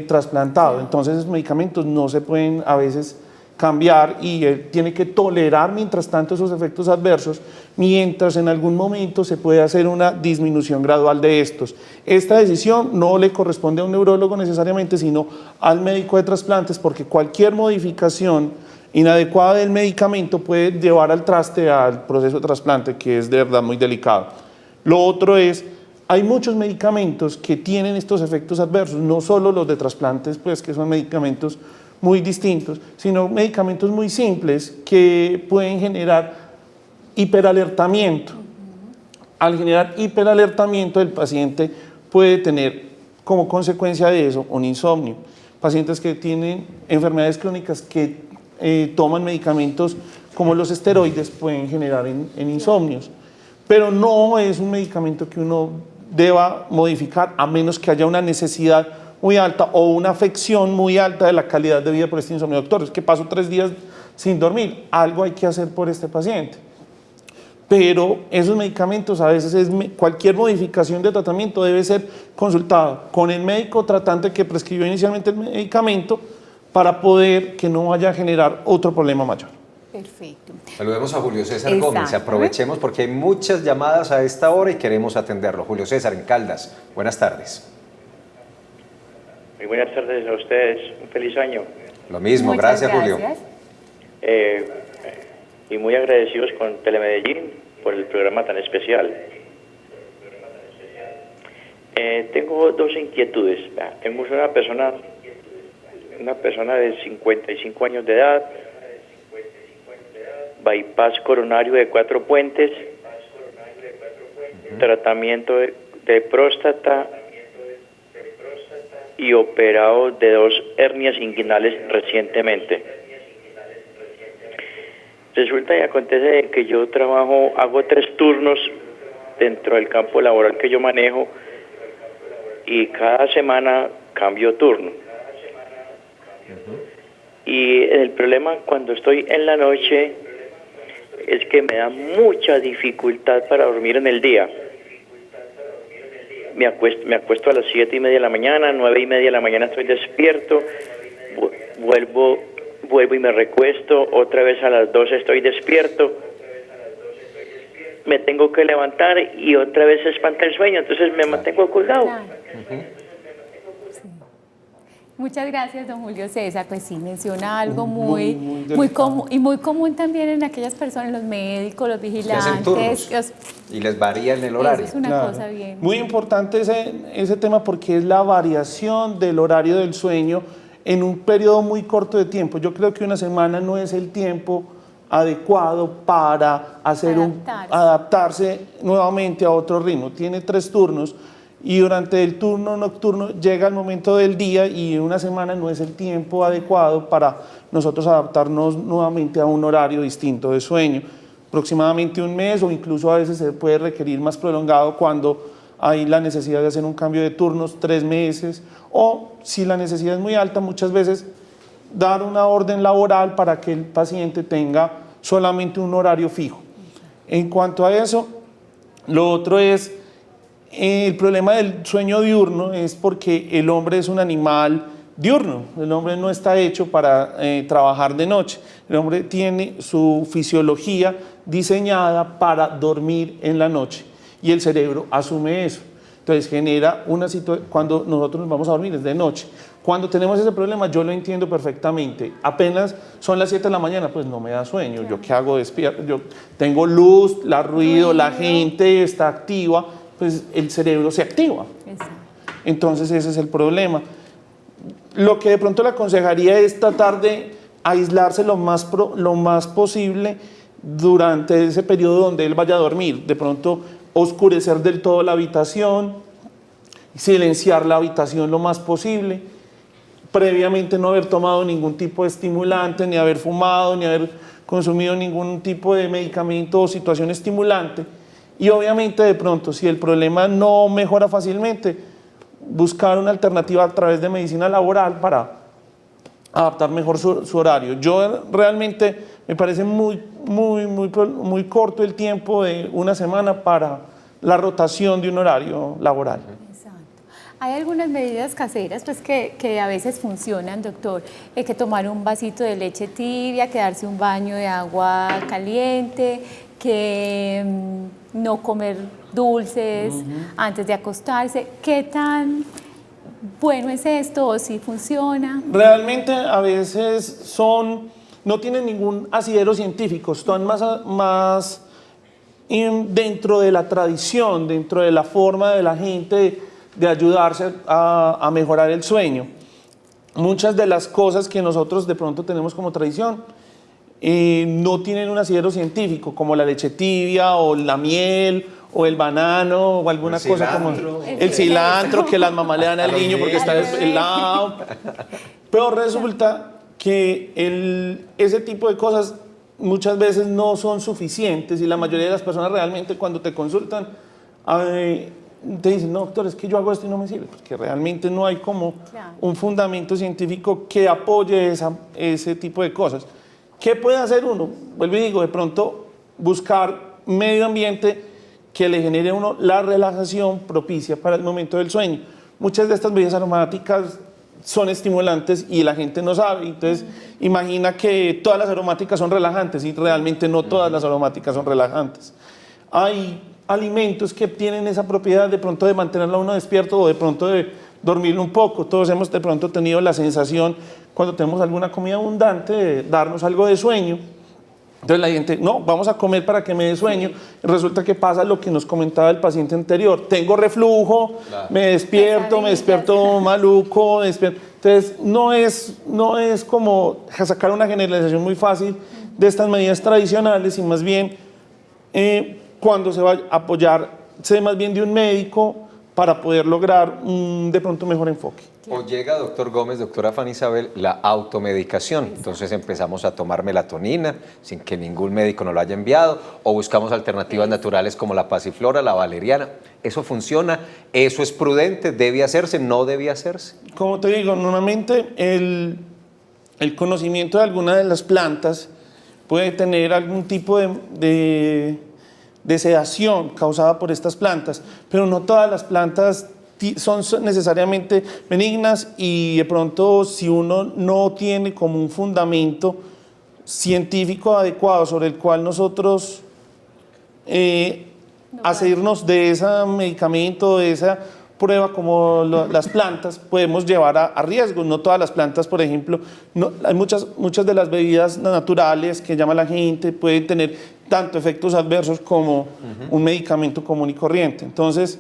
trasplantado. Entonces esos medicamentos no se pueden a veces cambiar y él tiene que tolerar mientras tanto esos efectos adversos, mientras en algún momento se puede hacer una disminución gradual de estos. Esta decisión no le corresponde a un neurólogo necesariamente, sino al médico de trasplantes, porque cualquier modificación inadecuada del medicamento puede llevar al traste al proceso de trasplante, que es de verdad muy delicado. Lo otro es, hay muchos medicamentos que tienen estos efectos adversos, no solo los de trasplantes, pues que son medicamentos muy distintos, sino medicamentos muy simples que pueden generar hiperalertamiento. Al generar hiperalertamiento, el paciente puede tener como consecuencia de eso un insomnio. Pacientes que tienen enfermedades crónicas que toman medicamentos como los esteroides pueden generar en insomnios, pero no es un medicamento que uno deba modificar a menos que haya una necesidad muy alta o una afección muy alta de la calidad de vida por este insomnio. Doctor, es que paso 3 días sin dormir, algo hay que hacer por este paciente. Pero esos medicamentos, a veces cualquier modificación de tratamiento debe ser consultada con el médico tratante que prescribió inicialmente el medicamento para poder que no vaya a generar otro problema mayor. Perfecto. Saludemos a Julio César Gómez, aprovechemos porque hay muchas llamadas a esta hora y queremos atenderlo. Julio César, en Caldas, buenas tardes. Muy buenas tardes a ustedes, un feliz año. Lo mismo, gracias Julio. Y muy agradecidos con Telemedellín por el programa tan especial. Tengo 2 inquietudes. Tengo una persona de 55 años de edad, bypass coronario de 4 puentes, tratamiento de próstata y operado de 2 hernias inguinales recientemente. Resulta y acontece que yo hago 3 turnos dentro del campo laboral que yo manejo y cada semana cambio turno. Y el problema cuando estoy en la noche es que me da mucha dificultad para dormir en el día. Me acuesto a las 7:30 de la mañana, 9:30 de la mañana estoy despierto, vuelvo y me recuesto, otra vez a las 12 estoy despierto, me tengo que levantar y otra vez se espanta el sueño, entonces me mantengo colgado. Muchas gracias, don Julio César. Pues sí, menciona algo muy común también en aquellas personas, los médicos, los vigilantes. Y les varía en el horario. Eso es una cosa bien. Muy importante ese tema porque es la variación del horario del sueño en un periodo muy corto de tiempo. Yo creo que una semana no es el tiempo adecuado para adaptarse nuevamente a otro ritmo. Tiene 3 turnos. Y durante el turno nocturno llega el momento del día y una semana no es el tiempo adecuado para nosotros adaptarnos nuevamente a un horario distinto de sueño. Aproximadamente un mes o incluso a veces se puede requerir más prolongado cuando hay la necesidad de hacer un cambio de turnos, 3 meses, o si la necesidad es muy alta, muchas veces dar una orden laboral para que el paciente tenga solamente un horario fijo. En cuanto a eso, lo otro es el problema del sueño diurno es porque el hombre es un animal diurno. El hombre no está hecho para trabajar de noche. El hombre tiene su fisiología diseñada para dormir en la noche y el cerebro asume eso. Entonces genera una situación, cuando nosotros nos vamos a dormir es de noche. Cuando tenemos ese problema yo lo entiendo perfectamente. Apenas son las 7 de la mañana, pues no me da sueño. Claro. ¿Yo qué hago despierto? Yo tengo luz, ruido, la gente está activa, pues el cerebro se activa. Exacto. Entonces ese es el problema. Lo que de pronto le aconsejaría es tratar de aislarse lo más posible durante ese periodo donde él vaya a dormir. De pronto oscurecer del todo la habitación, silenciar la habitación lo más posible, previamente no haber tomado ningún tipo de estimulante, ni haber fumado, ni haber consumido ningún tipo de medicamento o situación estimulante. Y obviamente de pronto, si el problema no mejora fácilmente, buscar una alternativa a través de medicina laboral para adaptar mejor su horario. Yo realmente me parece muy corto el tiempo de una semana para la rotación de un horario laboral. Exacto. Hay algunas medidas caseras pues, que a veces funcionan, doctor. Hay que tomar un vasito de leche tibia, que darse un baño de agua caliente, que no comer dulces antes de acostarse. ¿Qué tan bueno es esto o si funciona? Realmente a veces no tienen ningún asidero científico, están más dentro de la tradición, dentro de la forma de la gente de ayudarse a mejorar el sueño. Muchas de las cosas que nosotros de pronto tenemos como tradición no tienen un asidero científico, como la leche tibia o la miel o el banano o alguna cosa como el cilantro que las mamás le dan al niño porque está helado. Pero resulta que ese tipo de cosas muchas veces no son suficientes y la mayoría de las personas realmente cuando te consultan te dicen, no doctor, es que yo hago esto y no me sirve, porque realmente no hay como un fundamento científico que apoye ese tipo de cosas. ¿Qué puede hacer uno? Vuelvo y digo, de pronto buscar medio ambiente que le genere a uno la relajación propicia para el momento del sueño. Muchas de estas bebidas aromáticas son estimulantes y la gente no sabe, entonces imagina que todas las aromáticas son relajantes y realmente no todas las aromáticas son relajantes. Hay alimentos que tienen esa propiedad de pronto de mantenerlo a uno despierto o de pronto de dormirlo un poco. Todos hemos de pronto tenido la sensación cuando tenemos alguna comida abundante de darnos algo de sueño. Entonces la gente, no, vamos a comer para que me dé sueño. Y resulta que pasa lo que nos comentaba el paciente anterior. Tengo reflujo, me despierto maluco, Entonces no es como sacar una generalización muy fácil de estas medidas tradicionales y más bien cuando se va a apoyarse más bien de un médico para poder lograr de pronto un mejor enfoque. O llega, doctor Gómez, doctora Fanny Isabel, la automedicación. Entonces empezamos a tomar melatonina sin que ningún médico nos lo haya enviado, o buscamos alternativas naturales como la pasiflora, la valeriana. ¿Eso funciona? ¿Eso es prudente? ¿Debe hacerse? ¿No debe hacerse? Como te digo, normalmente el conocimiento de alguna de las plantas puede tener algún tipo de sedación causada por estas plantas, pero no todas las plantas son necesariamente benignas y de pronto si uno no tiene como un fundamento científico adecuado sobre el cual nosotros asirnos de ese medicamento, de esa prueba como las plantas podemos llevar a riesgos. No todas las plantas, por ejemplo, hay muchas de las bebidas naturales que llama la gente pueden tener tanto efectos adversos como un medicamento común y corriente. Entonces,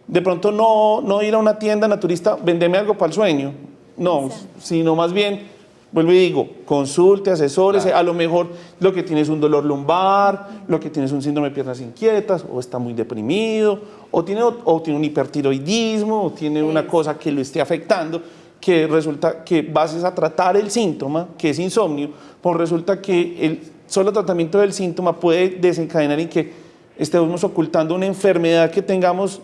de pronto no ir a una tienda naturista, vendeme algo para el sueño, no, sino más bien, vuelvo y digo, consulte, asesórese, a lo mejor lo que tiene es un dolor lumbar, lo que tiene es un síndrome de piernas inquietas, o está muy deprimido, o tiene un hipertiroidismo, o tiene una cosa que lo esté afectando, que resulta que vas a tratar el síntoma, que es insomnio, pues resulta que el solo tratamiento del síntoma puede desencadenar en que estemos ocultando una enfermedad que tengamos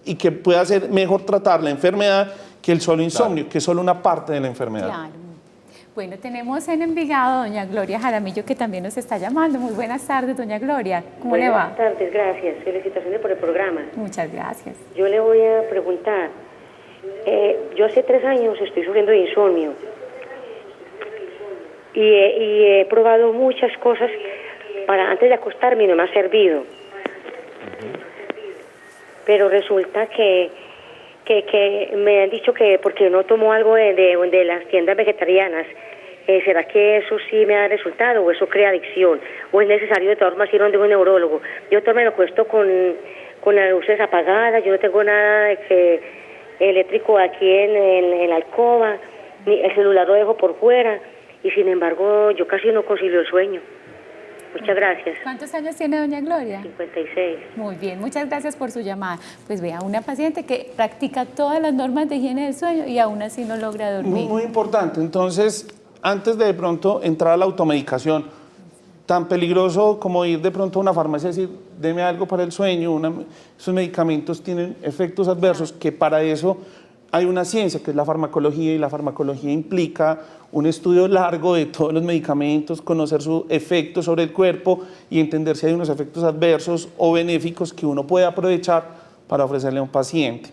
y que pueda ser mejor tratar la enfermedad que el solo insomnio, que es solo una parte de la enfermedad. Claro. Bueno, tenemos en Envigado doña Gloria Jaramillo, que también nos está llamando. Muy buenas tardes, doña Gloria. ¿Cómo le va? Buenas tardes, gracias. Felicitaciones por el programa. Muchas gracias. Yo le voy a preguntar, yo hace 3 años estoy sufriendo de insomnio y he probado muchas cosas para antes de acostarme y no me ha servido. Pero resulta que me han dicho que porque no tomo algo de las tiendas vegetarianas, ¿será que eso sí me da resultado o eso crea adicción? ¿O es necesario de todas formas ir donde un neurólogo? Yo me lo acuesto con las luces apagadas, yo no tengo nada eléctrico aquí en la alcoba, ni el celular lo dejo por fuera y sin embargo yo casi no concilio el sueño. Muchas gracias. ¿Cuántos años tiene doña Gloria? 56. Muy bien, muchas gracias por su llamada. Pues vea, una paciente que practica todas las normas de higiene del sueño y aún así no logra dormir. Muy importante. Entonces, antes de pronto entrar a la automedicación, tan peligroso como ir de pronto a una farmacia y decir, deme algo para el sueño, esos medicamentos tienen efectos adversos, que para eso hay una ciencia que es la farmacología, y la farmacología implica un estudio largo de todos los medicamentos, conocer su efecto sobre el cuerpo y entender si hay unos efectos adversos o benéficos que uno puede aprovechar para ofrecerle a un paciente.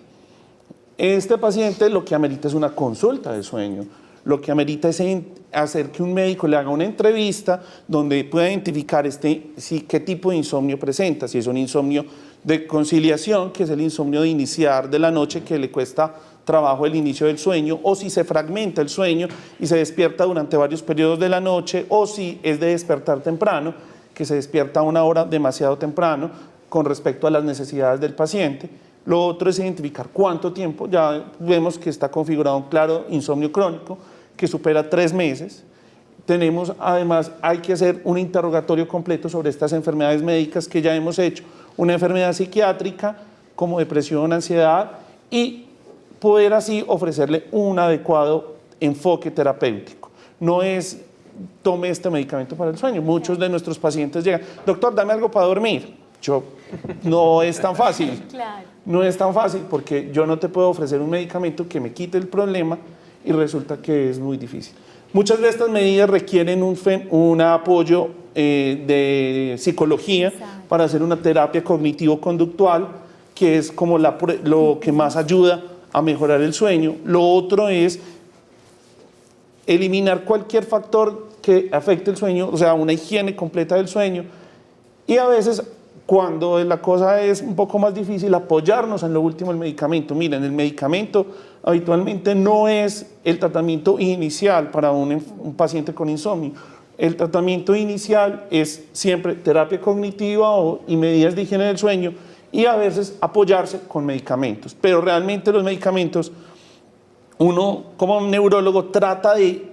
Este paciente lo que amerita es una consulta de sueño, lo que amerita es hacer que un médico le haga una entrevista donde pueda identificar qué tipo de insomnio presenta, si es un insomnio de conciliación, que es el insomnio de iniciar de la noche, que le cuesta trabajo el inicio del sueño, o si se fragmenta el sueño y se despierta durante varios periodos de la noche, o si es de despertar temprano, que se despierta a una hora demasiado temprano con respecto a las necesidades del paciente. Lo otro es identificar cuánto tiempo, ya vemos que está configurado un claro insomnio crónico que supera 3 meses. Además, hay que hacer un interrogatorio completo sobre estas enfermedades médicas que ya hemos hecho, una enfermedad psiquiátrica como depresión, ansiedad, y poder así ofrecerle un adecuado enfoque terapéutico. No es tome este medicamento para el sueño. Muchos de nuestros pacientes llegan, doctor, dame algo para dormir. No es tan fácil. Claro. No es tan fácil porque yo no te puedo ofrecer un medicamento que me quite el problema y resulta que es muy difícil. Muchas de estas medidas requieren un apoyo de psicología. Exacto. Para hacer una terapia cognitivo-conductual, que es como lo que más ayuda a mejorar el sueño. Lo otro es eliminar cualquier factor que afecte el sueño, o sea, una higiene completa del sueño. Y a veces, cuando la cosa es un poco más difícil, apoyarnos en lo último del medicamento. Miren, el medicamento habitualmente no es el tratamiento inicial para un paciente con insomnio. El tratamiento inicial es siempre terapia cognitiva y medidas de higiene del sueño, y a veces apoyarse con medicamentos. Pero realmente los medicamentos, uno como neurólogo trata de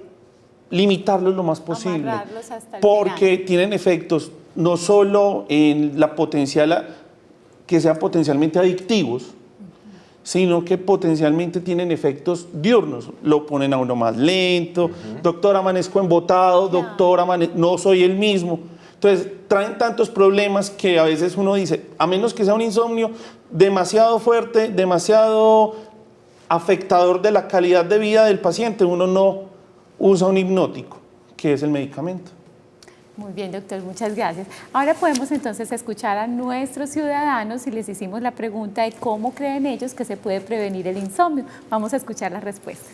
limitarlos lo más posible, porque tienen efectos no solo en la que sean potencialmente adictivos, sino que potencialmente tienen efectos diurnos. Lo ponen a uno más lento, doctor, amanezco embotado, doctor, no soy el mismo. Entonces, traen tantos problemas que a veces uno dice, a menos que sea un insomnio demasiado fuerte, demasiado afectador de la calidad de vida del paciente, uno no usa un hipnótico, que es el medicamento. Muy bien, doctor, muchas gracias. Ahora podemos entonces escuchar a nuestros ciudadanos y les hicimos la pregunta de cómo creen ellos que se puede prevenir el insomnio. Vamos a escuchar las respuestas.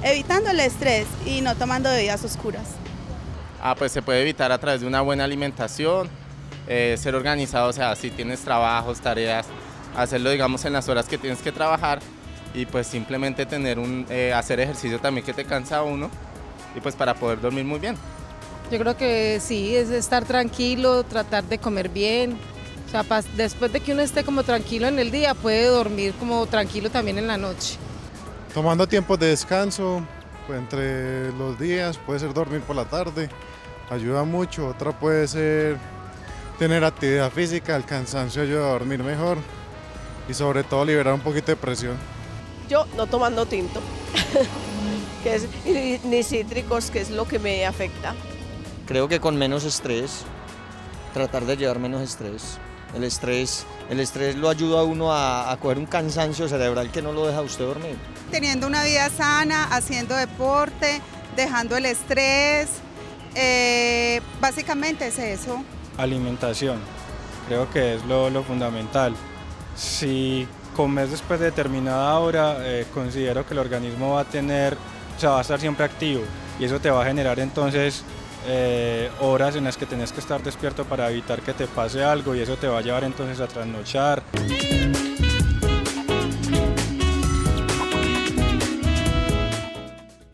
Evitando el estrés y no tomando bebidas oscuras. Pues se puede evitar a través de una buena alimentación, ser organizado, o sea, si tienes trabajos, tareas, hacerlo digamos en las horas que tienes que trabajar y pues simplemente hacer ejercicio también que te cansa a uno y pues para poder dormir muy bien. Yo creo que sí, es estar tranquilo, tratar de comer bien, o sea, después de que uno esté como tranquilo en el día, puede dormir como tranquilo también en la noche. Tomando tiempos de descanso, pues entre los días, puede ser dormir por la tarde, ayuda mucho. Otra puede ser tener actividad física, el cansancio ayuda a dormir mejor y sobre todo liberar un poquito de presión. Yo no tomando tinto, ni cítricos, que es lo que me afecta. Creo que con menos estrés, tratar de llevar menos estrés. El estrés lo ayuda a uno a coger un cansancio cerebral que no lo deja a usted dormir. Teniendo una vida sana, haciendo deporte, dejando el estrés, básicamente es eso. Alimentación, creo que es lo fundamental. Si comes después de determinada hora, considero que el organismo va a estar siempre activo y eso te va a generar entonces horas en las que tenés que estar despierto para evitar que te pase algo y eso te va a llevar entonces a trasnochar.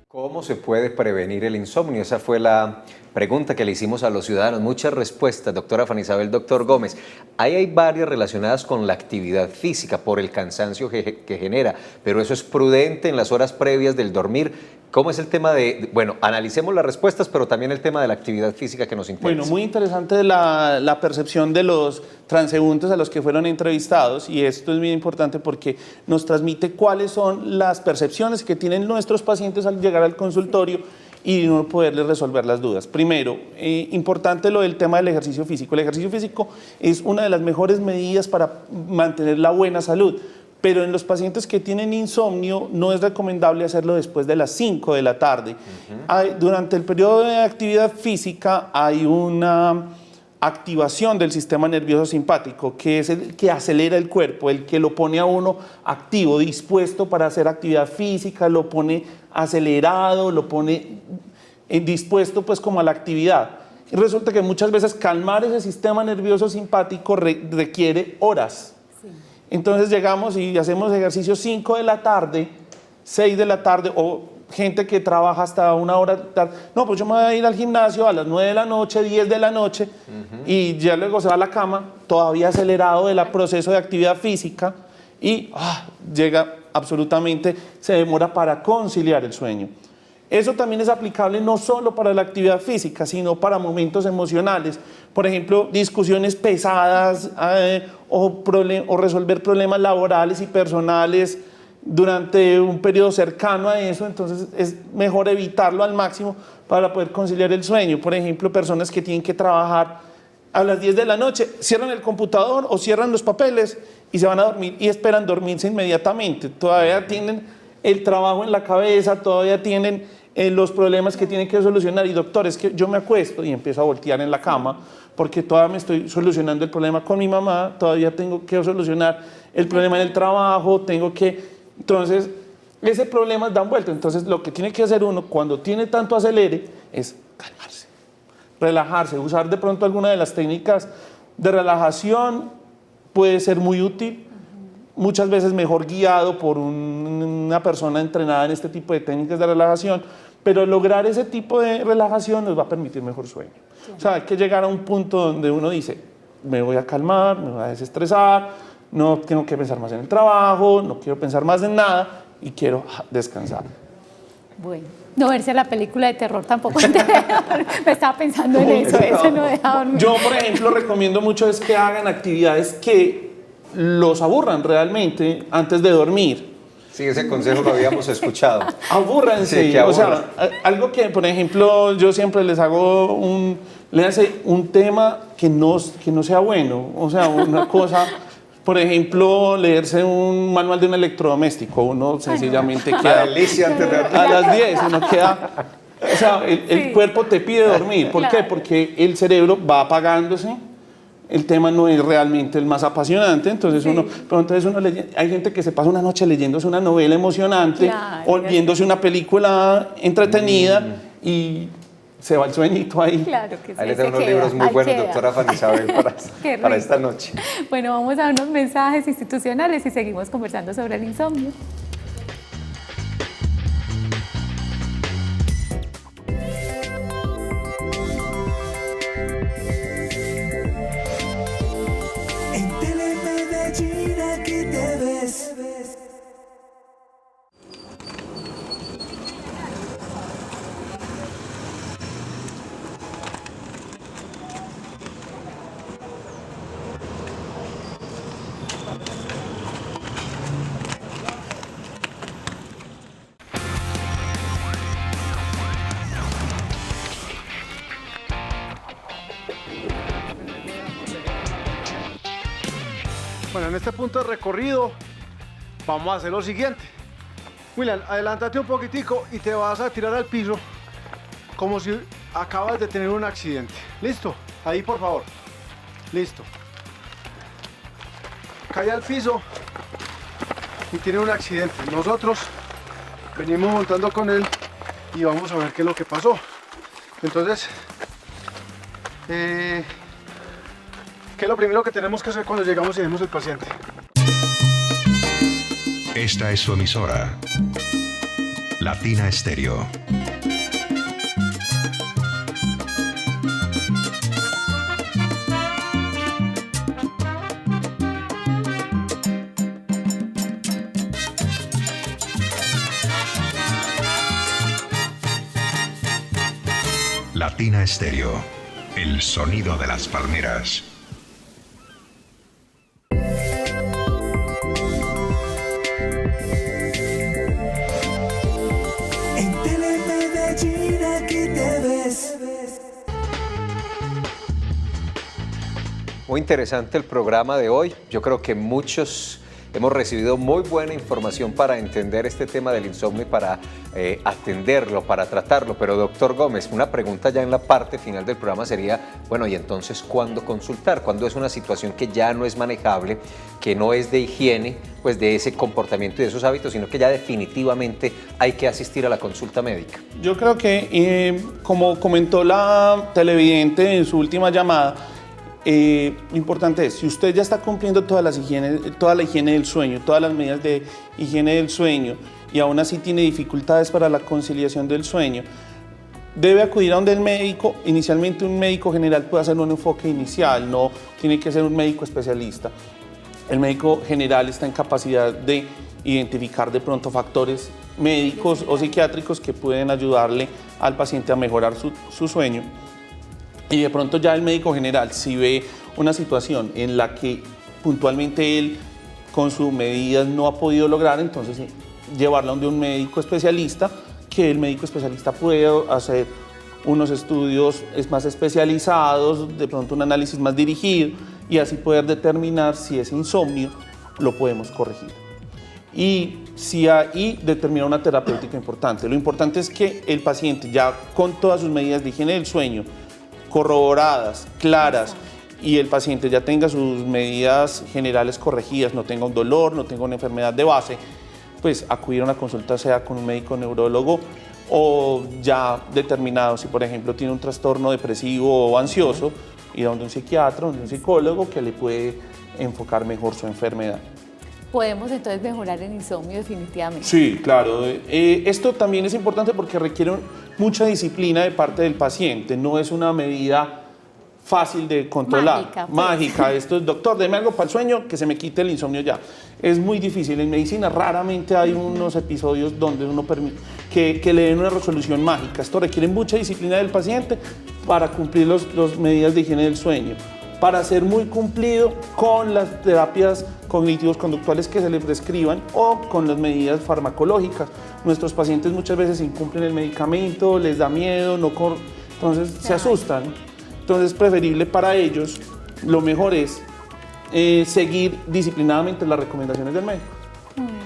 ¿Cómo se puede prevenir el insomnio? Esa fue la pregunta que le hicimos a los ciudadanos. Muchas respuestas, doctora Fanny Isabel, doctor Gómez. Ahí hay varias relacionadas con la actividad física por el cansancio que genera, pero eso es prudente en las horas previas del dormir. ¿Cómo es el tema bueno, analicemos las respuestas, pero también el tema de la actividad física que nos interesa? Bueno, muy interesante la percepción de los transeúntes a los que fueron entrevistados y esto es muy importante porque nos transmite cuáles son las percepciones que tienen nuestros pacientes al llegar al consultorio y no poderles resolver las dudas. Primero, importante lo del tema del ejercicio físico. El ejercicio físico es una de las mejores medidas para mantener la buena salud. Pero en los pacientes que tienen insomnio no es recomendable hacerlo después de las 5 de la tarde. Durante el periodo de actividad física hay una activación del sistema nervioso simpático, que es el que acelera el cuerpo, el que lo pone a uno activo, dispuesto para hacer actividad física, lo pone acelerado, lo pone dispuesto pues como a la actividad. Y resulta que muchas veces calmar ese sistema nervioso simpático requiere horas. Entonces llegamos y hacemos ejercicio 5 de la tarde, 6 de la tarde, o gente que trabaja hasta 1 hora tarde. No, pues yo me voy a ir al gimnasio a las 9 de la noche, 10 de la noche, y ya luego se va a la cama, todavía acelerado del proceso de actividad física, y llega absolutamente, se demora para conciliar el sueño. Eso también es aplicable no solo para la actividad física, sino para momentos emocionales. Por ejemplo, discusiones pesadas o resolver problemas laborales y personales durante un periodo cercano a eso. Entonces es mejor evitarlo al máximo para poder conciliar el sueño. Por ejemplo, personas que tienen que trabajar a las 10 de la noche, cierran el computador o cierran los papeles y se van a dormir y esperan dormirse inmediatamente. Todavía tienen el trabajo en la cabeza, todavía tienen los problemas que tienen que solucionar y doctor, es que yo me acuesto y empiezo a voltear en la cama porque todavía me estoy solucionando el problema con mi mamá, todavía tengo que solucionar el problema en el trabajo, entonces ese problema dan vuelta. Entonces lo que tiene que hacer uno cuando tiene tanto acelere es calmarse, relajarse, usar de pronto alguna de las técnicas de relajación puede ser muy útil. Muchas veces mejor guiado por una persona entrenada en este tipo de técnicas de relajación, pero lograr ese tipo de relajación nos va a permitir mejor sueño. Sí. O sea, hay que llegar a un punto donde uno dice, me voy a calmar, me voy a desestresar, no tengo que pensar más en el trabajo, no quiero pensar más en nada y quiero descansar. Bueno, no verse la película de terror tampoco me estaba pensando en eso no deja dormir. Yo, por ejemplo, recomiendo mucho es que hagan actividades que los aburran realmente antes de dormir. Sí, ese consejo lo habíamos escuchado. Abúrranse. Sí, o sea, algo que, por ejemplo, yo siempre les hago le hace un tema que no sea bueno. O sea, una cosa, por ejemplo, leerse un manual de un electrodoméstico. Uno sencillamente queda... delicia antes de dormir. A las 10 uno queda... O sea, el cuerpo te pide dormir. ¿Por qué? Porque el cerebro va apagándose. El tema no es realmente el más apasionante, entonces hay gente que se pasa una noche leyéndose una novela emocionante o viéndose una película entretenida y se va el sueñito ahí. Claro que sí. Ahí les tengo unos libros muy buenos, doctora Fanny Isabel, Qué para rico. esta noche. Bueno, vamos a unos mensajes institucionales y seguimos conversando sobre el insomnio. En Telemedellín aquí te ves. Bueno, en este punto de recorrido vamos a hacer lo siguiente. William, adelántate un poquitico y te vas a tirar al piso como si acabas de tener un accidente. ¿Listo? Ahí, por favor. Listo. Cae al piso y tiene un accidente. Nosotros venimos montando con él y vamos a ver qué es lo que pasó. Entonces, ¿qué es lo primero que tenemos que hacer cuando llegamos y vemos al paciente? Esta es su emisora, Latina Estéreo. Latina Estéreo, el sonido de las palmeras. En Telemedellín aquí te ves. Muy interesante el programa de hoy. Yo creo que muchos hemos recibido muy buena información para entender este tema del insomnio y para atenderlo, para tratarlo. Pero doctor Gómez, una pregunta ya en la parte final del programa sería, bueno, ¿y entonces cuándo consultar? ¿Cuándo es una situación que ya no es manejable, que no es de higiene, pues de ese comportamiento y de esos hábitos, sino que ya definitivamente hay que asistir a la consulta médica? Yo creo que, como comentó la televidente en su última llamada, lo importante es, si usted ya está cumpliendo toda la higiene del sueño, todas las medidas de higiene del sueño y aún así tiene dificultades para la conciliación del sueño, debe acudir a donde el médico. Inicialmente un médico general puede hacer un enfoque inicial, no tiene que ser un médico especialista. El médico general está en capacidad de identificar de pronto factores médicos o psiquiátricos que pueden ayudarle al paciente a mejorar su sueño. Y de pronto ya el médico general, si ve una situación en la que puntualmente él con sus medidas no ha podido lograr, entonces llevarla donde un médico especialista, que el médico especialista puede hacer unos estudios más especializados, de pronto un análisis más dirigido y así poder determinar si es insomnio, lo podemos corregir. Y determinar una terapéutica importante. Lo importante es que el paciente ya con todas sus medidas de higiene del sueño corroboradas, claras, y el paciente ya tenga sus medidas generales corregidas, no tenga un dolor, no tenga una enfermedad de base, pues acudir a una consulta sea con un médico neurólogo o ya determinado, si por ejemplo tiene un trastorno depresivo o ansioso, ir a donde un psiquiatra, donde un psicólogo que le puede enfocar mejor su enfermedad. Podemos entonces mejorar el insomnio definitivamente. Sí, claro. Esto también es importante porque requiere mucha disciplina de parte del paciente. No es una medida fácil de controlar. Mágica, pues. Mágica. Esto es, doctor, deme algo para el sueño, que se me quite el insomnio ya. Es muy difícil. En medicina raramente hay unos episodios donde uno permite que le den una resolución mágica. Esto requiere mucha disciplina del paciente para cumplir las medidas de higiene del sueño, para ser muy cumplido con las terapias cognitivos conductuales que se le prescriban o con las medidas farmacológicas. Nuestros pacientes muchas veces incumplen el medicamento, les da miedo, entonces se asustan. Entonces es preferible para ellos, lo mejor es seguir disciplinadamente las recomendaciones del médico.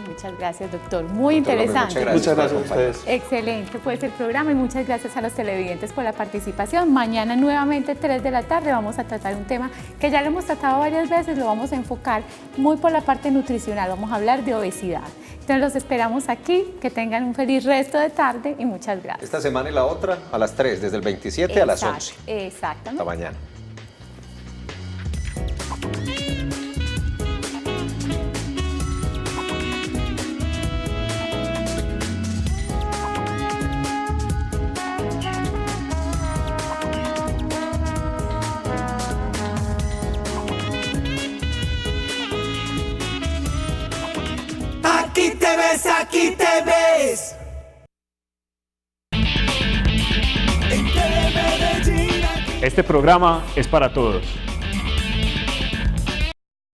Muchas gracias, doctor. Muy interesante. Muchas gracias a ustedes. Excelente pues el programa y muchas gracias a los televidentes por la participación. Mañana nuevamente 3 de la tarde vamos a tratar un tema que ya lo hemos tratado varias veces, lo vamos a enfocar muy por la parte nutricional, vamos a hablar de obesidad. Entonces los esperamos aquí, que tengan un feliz resto de tarde y muchas gracias. Esta semana y la otra a las 3, desde el 27 a las 11. Exactamente. Hasta mañana. Aquí te ves. Este programa es para todos.